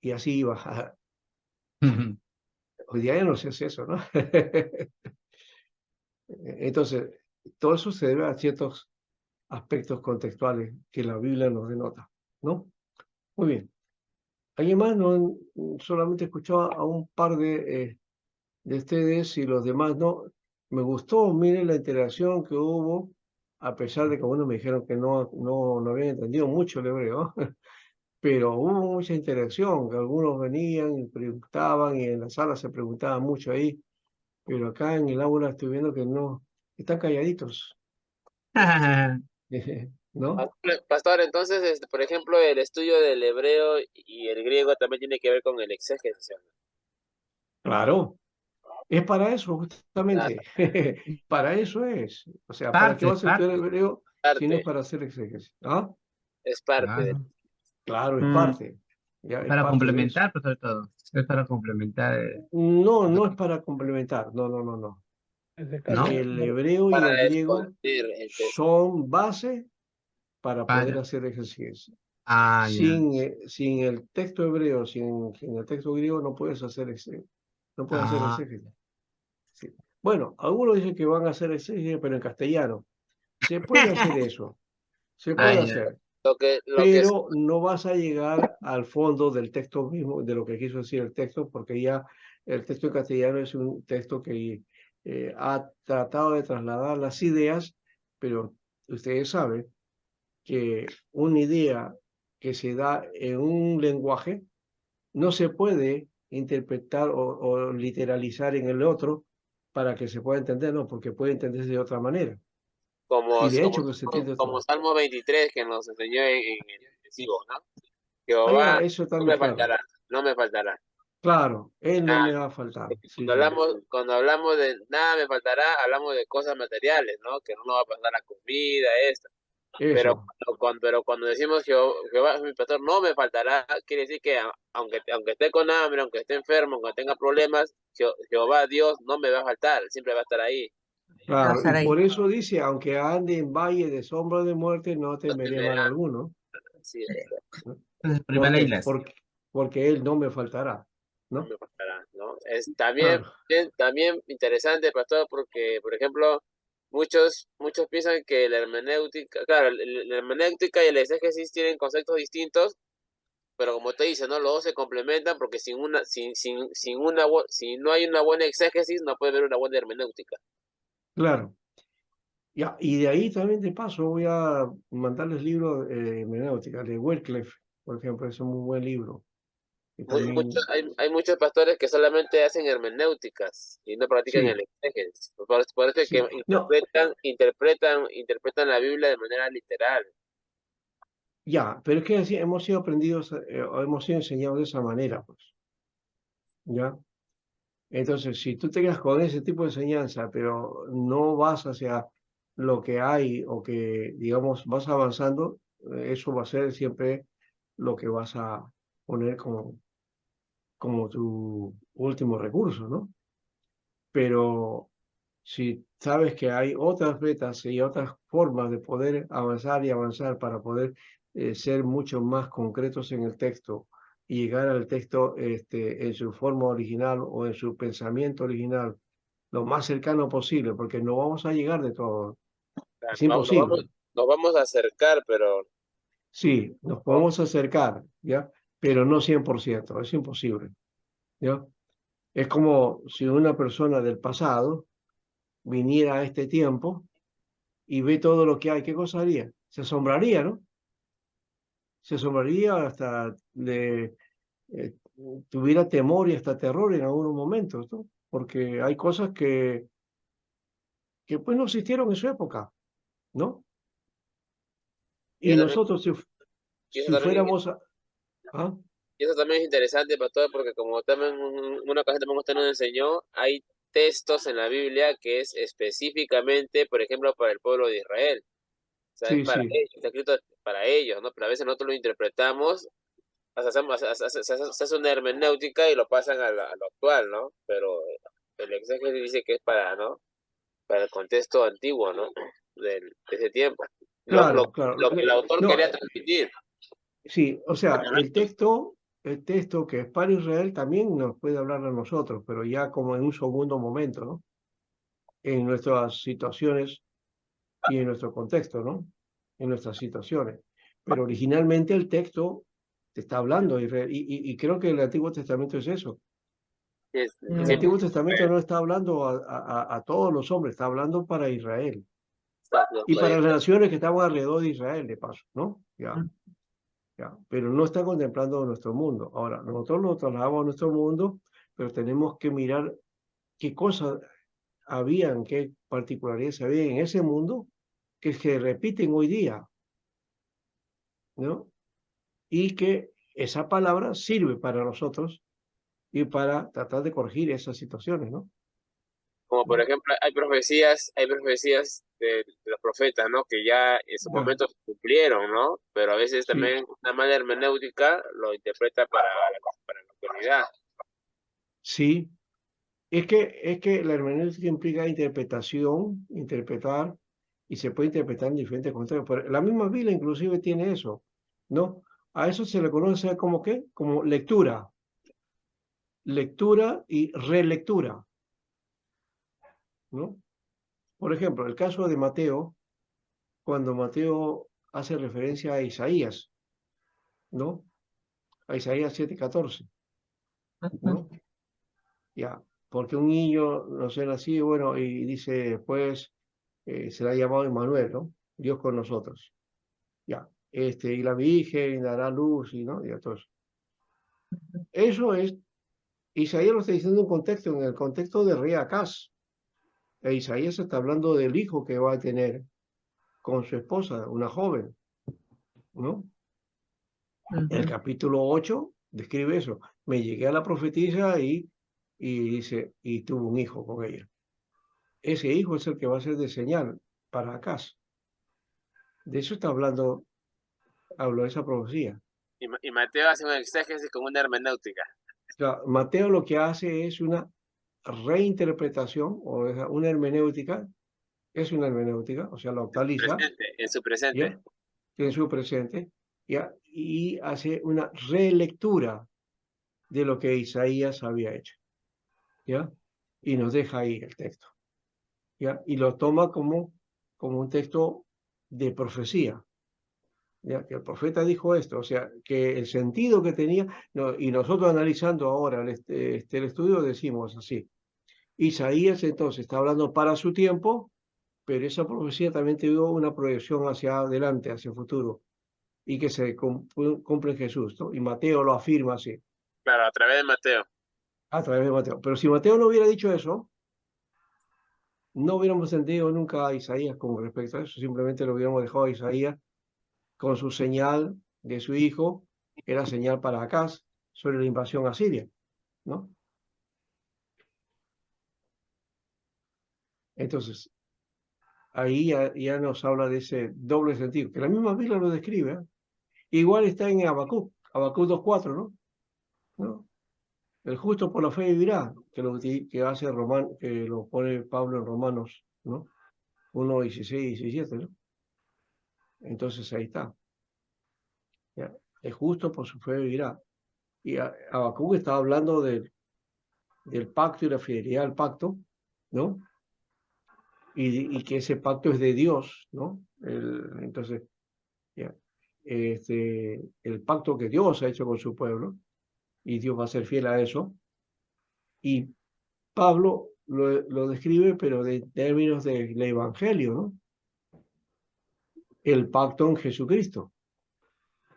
Speaker 2: Y así ibas. Hoy día ya no se hace eso, ¿no? Entonces, todo eso se debe a ciertos aspectos contextuales que la Biblia nos denota, ¿no? Muy bien. ¿Alguien más? No, solamente escuchó a un par de ustedes y los demás no. Me gustó, miren la interacción que hubo, a pesar de que algunos me dijeron que no habían entendido mucho el hebreo, pero hubo mucha interacción, que algunos venían y preguntaban y en la sala se preguntaban mucho ahí, pero acá en el aula estoy viendo que no, están calladitos, ¿no?
Speaker 3: Pastor, entonces, por ejemplo, el estudio del hebreo y el griego también tiene que ver con el exégesis, ¿no?
Speaker 2: Claro, es para eso
Speaker 3: Claro,
Speaker 2: justamente. Para eso es. O sea, ¿para qué
Speaker 1: Parte, es
Speaker 2: vas a estudiar
Speaker 1: parte.
Speaker 2: hebreo si no es
Speaker 3: parte,
Speaker 2: para hacer exégesis? ¿Ah?
Speaker 3: es parte de...
Speaker 1: Claro.
Speaker 2: Claro, es
Speaker 1: Mm,
Speaker 2: parte. Ya es
Speaker 1: para
Speaker 2: parte de eso.
Speaker 1: complementar, pues sobre todo. Es para complementar,
Speaker 2: No, no es para complementar. No, no, no, no.
Speaker 1: ¿no?
Speaker 2: El hebreo y
Speaker 3: para
Speaker 2: el griego
Speaker 3: exponer el texto.
Speaker 2: son base para poder
Speaker 1: Para.
Speaker 2: hacer exégesis.
Speaker 1: Ah, ya.
Speaker 2: Sin el texto hebreo, sin el texto griego, no puedes hacer no puedes hacer
Speaker 1: Ah,
Speaker 2: exégesis. Sí. Bueno, algunos dicen que van a hacer exégesis, pero en castellano. Se puede hacer eso, se
Speaker 1: ah,
Speaker 2: puede
Speaker 1: ya.
Speaker 2: hacer,
Speaker 3: Lo que es,
Speaker 2: pero no vas a llegar al fondo del texto mismo, de lo que quiso decir el texto, porque ya el texto en castellano es un texto que ha tratado de trasladar las ideas, pero ustedes saben que una idea que se da en un lenguaje no se puede interpretar o literalizar en el otro para que se pueda entender, no, porque puede entenderse de otra manera.
Speaker 3: como,
Speaker 2: Y de hecho que se entiende de otra
Speaker 3: como
Speaker 2: manera.
Speaker 3: Salmo 23 que nos enseñó en el intensivo, ¿no?
Speaker 2: Ah, ya,
Speaker 3: Jehová
Speaker 2: eso
Speaker 3: no
Speaker 2: también,
Speaker 3: me
Speaker 2: claro.
Speaker 3: faltará, no me faltará.
Speaker 2: Claro, él no
Speaker 3: Nada.
Speaker 2: me va a faltar. Sí,
Speaker 3: Cuando
Speaker 2: sí,
Speaker 3: cuando hablamos de nada me faltará, hablamos de cosas materiales, ¿no? Que no nos va a pasar la comida, esto.
Speaker 2: eso,
Speaker 3: Pero cuando decimos Jehová es mi pastor, no me faltará, quiere decir que aunque esté con hambre, aunque esté enfermo, aunque tenga problemas, Jehová Dios no me va a faltar, siempre va a estar ahí.
Speaker 1: Va a
Speaker 2: claro. Y
Speaker 1: estar ahí.
Speaker 2: por eso dice, aunque ande en valle de sombra de muerte, no
Speaker 3: No
Speaker 2: temeré mal
Speaker 3: temerá,
Speaker 2: alguno,
Speaker 3: así es,
Speaker 2: ¿no?
Speaker 1: Entonces,
Speaker 2: ¿Por
Speaker 1: primero
Speaker 2: qué?
Speaker 1: islas.
Speaker 2: Porque él no me faltará,
Speaker 3: no
Speaker 2: ¿no?
Speaker 3: me faltará, ¿no? Es también,
Speaker 2: Claro,
Speaker 3: también interesante, pastor, porque, por ejemplo, muchos piensan que la hermenéutica, claro, la hermenéutica y el exégesis tienen conceptos distintos, pero como te dice, ¿no? Los dos se complementan porque si no hay una buena exégesis, no puede haber una buena hermenéutica.
Speaker 2: claro. Ya, y de ahí también de paso voy a mandarles libros de hermenéutica, de Wycliffe, por ejemplo, es un muy buen libro. Y también,
Speaker 3: Hay muchos pastores que solamente hacen hermenéuticas y no practican el
Speaker 2: sí,
Speaker 3: exégesis. Por eso es que
Speaker 2: sí. No,
Speaker 3: interpretan la Biblia de manera literal.
Speaker 2: ya, pero es que así hemos sido aprendidos, hemos sido enseñados de esa manera, pues, ¿ya? Entonces, si tú te quedas con ese tipo de enseñanza, pero no vas hacia lo que hay o que, digamos, vas avanzando, eso va a ser siempre lo que vas a poner como tu último recurso, ¿no? Pero si sabes que hay otras metas y otras formas de poder avanzar y avanzar para poder ser mucho más concretos en el texto y llegar al texto en su forma original o en su pensamiento original lo más cercano posible, porque no vamos a llegar de todo,
Speaker 3: O sea,
Speaker 2: es imposible.
Speaker 3: nos vamos a acercar, pero
Speaker 2: Sí, nos
Speaker 3: no,
Speaker 2: podemos acercar, ¿ya? Pero no 100%, es imposible, ¿ya? Es como si una persona del pasado viniera a este tiempo y ve todo lo que hay, ¿qué cosa haría? Se asombraría, ¿no? Se asombraría hasta eh, tuviera temor y hasta terror en algunos momentos, ¿no? Porque hay cosas que pues no existieron en su época, ¿no?
Speaker 3: y
Speaker 2: Y nosotros
Speaker 3: y eso
Speaker 2: si
Speaker 3: también,
Speaker 2: fuéramos ¿ah?
Speaker 3: y eso también es interesante, pastor, porque como también una ocasión también usted nos enseñó, hay textos en la Biblia que es específicamente, por ejemplo, para el pueblo de Israel. O sea, es
Speaker 2: Sí,
Speaker 3: para
Speaker 2: sí,
Speaker 3: ellos, está escrito para ellos, ¿no? Pero a veces nosotros lo interpretamos, se hace una hermenéutica y lo pasan a lo actual, ¿no? Pero el exégesis dice que es para, ¿no? Para el contexto antiguo, ¿no? De ese tiempo.
Speaker 2: claro, claro.
Speaker 3: Lo que el autor
Speaker 2: No,
Speaker 3: quería transmitir.
Speaker 2: sí, o sea, el texto que es para Israel también nos puede hablar a nosotros, pero ya como en un segundo momento, ¿no? En nuestras situaciones y en nuestro contexto, ¿no? En nuestras situaciones. Pero originalmente el texto te está hablando y creo que el Antiguo Testamento es eso. El
Speaker 1: Mm,
Speaker 2: Antiguo Testamento no está hablando a todos los hombres, está hablando para Israel y para las naciones que estaban alrededor de Israel, de paso, ¿no? Ya,
Speaker 1: mm.
Speaker 2: ya. Pero no está contemplando nuestro mundo. Ahora, nosotros lo trasladamos a nuestro mundo, pero tenemos que mirar qué cosas habían, qué particularidades había en ese mundo que se repiten hoy día, ¿no? Y que esa palabra sirve para nosotros y para tratar de corregir esas situaciones, ¿no?
Speaker 3: Como por ejemplo, hay profecías de los profetas, ¿no? Que ya en su
Speaker 2: Ya,
Speaker 3: momento se cumplieron, ¿no? Pero a veces
Speaker 2: sí,
Speaker 3: también una mala hermenéutica lo interpreta para la actualidad.
Speaker 2: sí. Es que la hermenéutica implica interpretación, interpretar, y se puede interpretar en diferentes contextos. Pero la misma Biblia inclusive tiene eso, ¿no? A eso se le conoce como ¿qué? Como lectura, lectura y relectura, ¿no? Por ejemplo, el caso de Mateo, cuando Mateo hace referencia a Isaías, ¿no? A Isaías 7:14, ¿no? Ya, porque un niño no sé nacido, bueno, y dice después será llamado Emmanuel, ¿no? Dios con nosotros. Ya, y la Virgen dará luz y no, y todo eso. Eso es, Isaías lo está diciendo en un contexto, en el contexto de rey Acaz. E Isaías está hablando del hijo que va a tener con su esposa, una joven, ¿no? El capítulo 8 describe eso. Me llegué a la profetisa y dice, y tuvo un hijo con ella. Ese hijo es el que va a ser de señal para Acaz. De eso está hablando, habló esa profecía.
Speaker 3: Y Mateo hace un exégesis con una hermenéutica.
Speaker 2: O sea, Mateo lo que hace es una reinterpretación o una hermenéutica, es una hermenéutica, o sea, lo actualiza,
Speaker 3: En su presente.
Speaker 2: ¿ya? En su presente, ¿ya? Y hace una relectura de lo que Isaías había hecho, ¿ya? Y nos deja ahí el texto, ¿ya? Y lo toma como un texto de profecía, ¿ya? Que el profeta dijo esto, o sea, que el sentido que tenía, no, y nosotros analizando ahora el estudio decimos así, Isaías entonces está hablando para su tiempo, pero esa profecía también tuvo una proyección hacia adelante, hacia el futuro, y que se cumple en Jesús, ¿no? Y Mateo lo afirma así,
Speaker 3: Claro, a través de Mateo.
Speaker 2: a través de Mateo. Pero si Mateo no hubiera dicho eso, no hubiéramos entendido nunca a Isaías con respecto a eso, simplemente lo hubiéramos dejado a Isaías con su señal de su hijo, era señal para Acaz sobre la invasión a Siria, ¿no? Entonces, ahí ya nos habla de ese doble sentido, que la misma Biblia lo describe, ¿eh? Igual está en Habacuc 2:4, ¿no? ¿No? El justo por la fe vivirá, que hace que lo pone Pablo en Romanos, ¿no? 1:16 y 17, ¿no? Entonces ahí está. ¿Ya? El justo por su fe vivirá. Y Habacuc estaba hablando del pacto y la fidelidad al pacto, ¿no? Y que ese pacto es de Dios, ¿no? Entonces, ya, el pacto que Dios ha hecho con su pueblo, y Dios va a ser fiel a eso. Y Pablo lo describe, pero de términos del Evangelio, ¿no? El pacto en Jesucristo.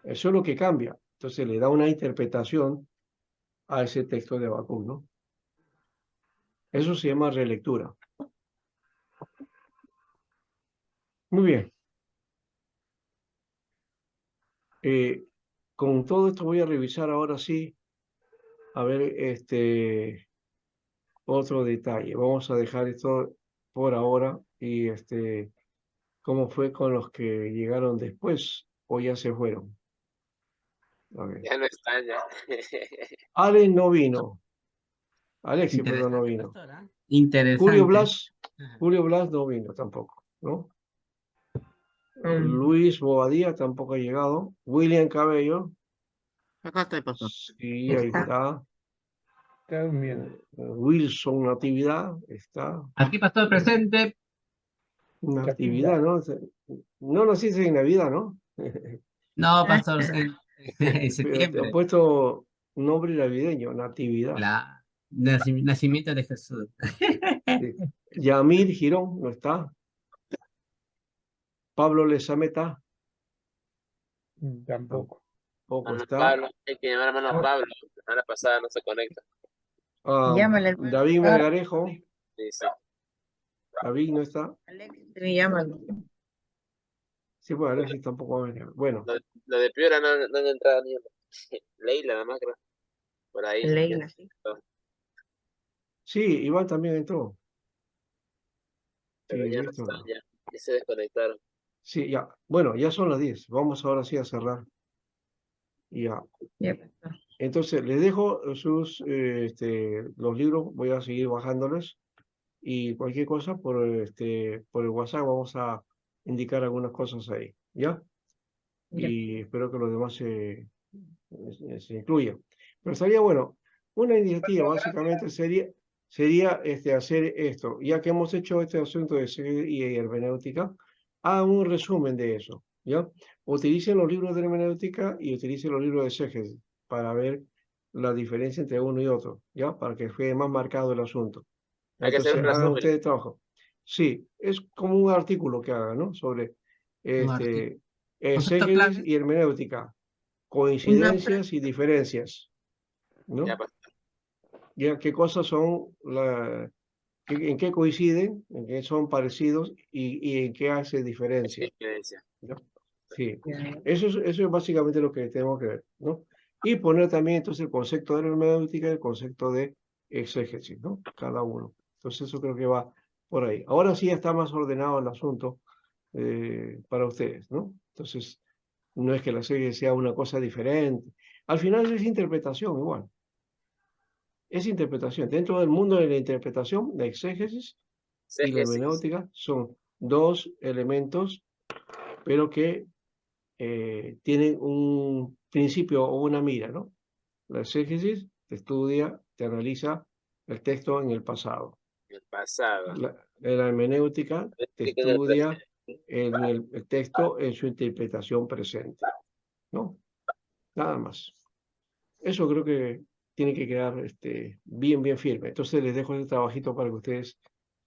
Speaker 2: Eso es lo que cambia. Entonces le da una interpretación a ese texto de Habacuc, ¿no? Eso se llama relectura. Muy bien. Con todo esto voy a revisar ahora sí, a ver otro detalle. Vamos a dejar esto por ahora y cómo fue con los que llegaron después o ya se fueron. A ver.
Speaker 3: Ya no están ya.
Speaker 2: Allen no vino. Alexis, perdón, no
Speaker 1: Interesante,
Speaker 2: vino.
Speaker 1: pastora.
Speaker 2: Julio
Speaker 1: Interesante.
Speaker 2: Blas, Julio Blas no vino tampoco, ¿no?
Speaker 1: Mm.
Speaker 2: Luis Bobadilla tampoco ha llegado. William Cabello,
Speaker 6: Acá estoy, pastor.
Speaker 2: sí, ahí está.
Speaker 4: Está durmiendo.
Speaker 2: Wilson Natividad, está.
Speaker 1: Aquí, pastor presente.
Speaker 2: Natividad, ¿no? No naciste en Navidad, ¿no?
Speaker 1: No, pastor, en
Speaker 2: Pero te ha
Speaker 1: septiembre.
Speaker 2: puesto un nombre navideño, Natividad.
Speaker 1: La nacimiento de Jesús.
Speaker 2: Sí. Yamir Girón, no está. Pablo Lezameta,
Speaker 4: Tampoco.
Speaker 2: tampoco
Speaker 3: Hermano
Speaker 2: está.
Speaker 3: Pablo, hay que llamar a hermano Pablo. La semana pasada no se conecta.
Speaker 6: Llámale, hermano.
Speaker 2: David Melgarejo,
Speaker 3: Dice.
Speaker 2: David no está.
Speaker 6: Alexis, llámalo.
Speaker 2: Sí, pues Alexis tampoco va a venir. Bueno,
Speaker 3: Lo de Piura no han entrado ni uno. Leila, nada más creo. por ahí.
Speaker 6: Leila, sí.
Speaker 2: Sí, Iván también entró.
Speaker 3: Pero
Speaker 2: Sí,
Speaker 3: ya no
Speaker 2: listo.
Speaker 3: están, ya se desconectaron.
Speaker 2: Sí, ya. Bueno, ya son las 10. Vamos ahora sí a cerrar. Ya.
Speaker 6: Ya, pastor.
Speaker 2: Entonces, les dejo los libros, voy a seguir bajándoles y cualquier cosa por el WhatsApp vamos a indicar algunas cosas ahí, ¿ya?
Speaker 6: Ya.
Speaker 2: Y espero que los demás se incluyan. Pero estaría bueno, una iniciativa básicamente sería hacer esto, ya que hemos hecho este asunto de seguir y hermenéutica, hagan un resumen de eso, ¿ya? Utilicen los libros de hermenéutica y utilicen los libros de exégesis para ver la diferencia entre uno y otro, ¿ya? Para que quede más marcado el asunto.
Speaker 3: Hay que hacer
Speaker 2: Entonces,
Speaker 3: un
Speaker 2: hagan
Speaker 3: resumen.
Speaker 2: ustedes trabajo. Sí, es como un artículo que hagan, ¿no? Sobre
Speaker 1: Un artículo. Conceptos
Speaker 2: exégesis
Speaker 1: claves.
Speaker 2: y hermenéutica,
Speaker 6: Una
Speaker 2: coincidencias y diferencias,
Speaker 3: Ya,
Speaker 2: ¿no?
Speaker 3: pastor.
Speaker 2: Ya qué cosas son, en qué coinciden, en qué son parecidos y en qué hace diferencia,
Speaker 3: Evidencia.
Speaker 2: ¿no? Sí,
Speaker 6: Ya.
Speaker 2: eso es básicamente lo que tenemos que ver, ¿no? Y poner también entonces el concepto de hermenéutica y el concepto de exégesis, ¿no? Cada uno. Entonces eso creo que va por ahí. Ahora sí ya está más ordenado el asunto para ustedes, ¿no? Entonces, no es que la serie sea una cosa diferente. Al final es interpretación igual. Es interpretación. Dentro del mundo de la interpretación, la exégesis y la
Speaker 3: Exégesis.
Speaker 2: hermenéutica son dos elementos, pero que tienen un principio o una mira, ¿no? La exégesis te estudia, te analiza el texto en el pasado.
Speaker 3: El pasado.
Speaker 2: La hermenéutica te
Speaker 3: En el
Speaker 2: estudia
Speaker 3: presente.
Speaker 2: el texto en su interpretación presente, ¿no? Nada más. Eso creo que tiene que quedar bien firme. Entonces les dejo este trabajito para que ustedes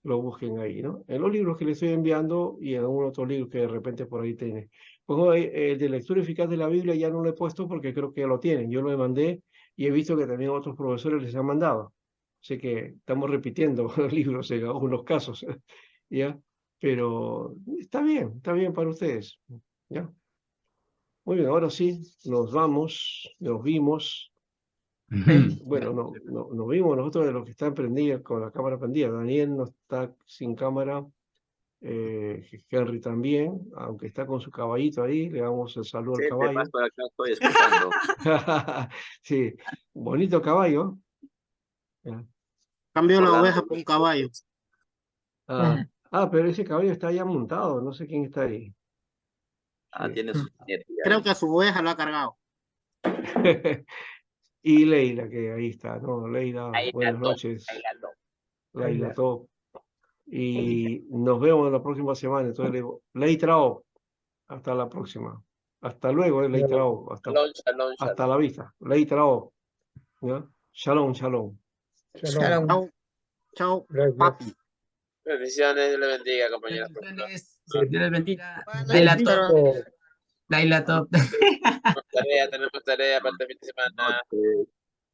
Speaker 2: lo busquen ahí, ¿no? En los libros que les estoy enviando y en algún otro libro que de repente por ahí tiene. Pongo el de lectura eficaz de la Biblia ya no lo he puesto porque creo que ya lo tienen. Yo lo mandé y he visto que también otros profesores les han mandado. Así que estamos repitiendo libros en algunos casos, ¿ya? Pero está bien para ustedes, ¿ya? Muy bien, ahora sí, nos vamos, nos vimos. Bueno, nos vimos nosotros de los que están prendidos con la cámara prendida. Daniel no está sin cámara, Henry también, aunque está con su caballito ahí, le damos el saludo al
Speaker 7: Sí,
Speaker 2: caballo.
Speaker 7: más por acá estoy escuchando.
Speaker 2: Sí, bonito caballo. Ya.
Speaker 6: Cambió la
Speaker 7: Recordando.
Speaker 6: oveja por un caballo.
Speaker 2: Pero ese caballo está ya montado, no sé quién está ahí.
Speaker 7: Ah,
Speaker 2: Sí.
Speaker 7: tiene su nieto ya.
Speaker 6: Creo que su oveja lo ha cargado.
Speaker 2: Y Leila, que ahí está, ¿no? Leila,
Speaker 3: Ahí
Speaker 2: buenas
Speaker 3: está todo.
Speaker 2: noches.
Speaker 3: Ahí está todo.
Speaker 2: Leila, todo. Y nos vemos la próxima semana. Entonces le digo, Lei Trao, hasta la próxima. Hasta luego, Lei Trao.
Speaker 3: Shalom, shalom,
Speaker 2: Hasta
Speaker 3: shalom.
Speaker 2: la vista. Lei Trao. ¿Ya? Shalom, shalom.
Speaker 4: Shalom.
Speaker 6: Chao. Chao,
Speaker 4: Gracias.
Speaker 6: papi.
Speaker 3: Bendiciones, Dios le bendiga, compañeros.
Speaker 1: Bendiciones. Dios les bendiga.
Speaker 6: Laila
Speaker 1: Laila Top.
Speaker 4: Listo.
Speaker 1: Laila Top.
Speaker 3: Tenemos tarea para este fin de semana.
Speaker 7: Noche.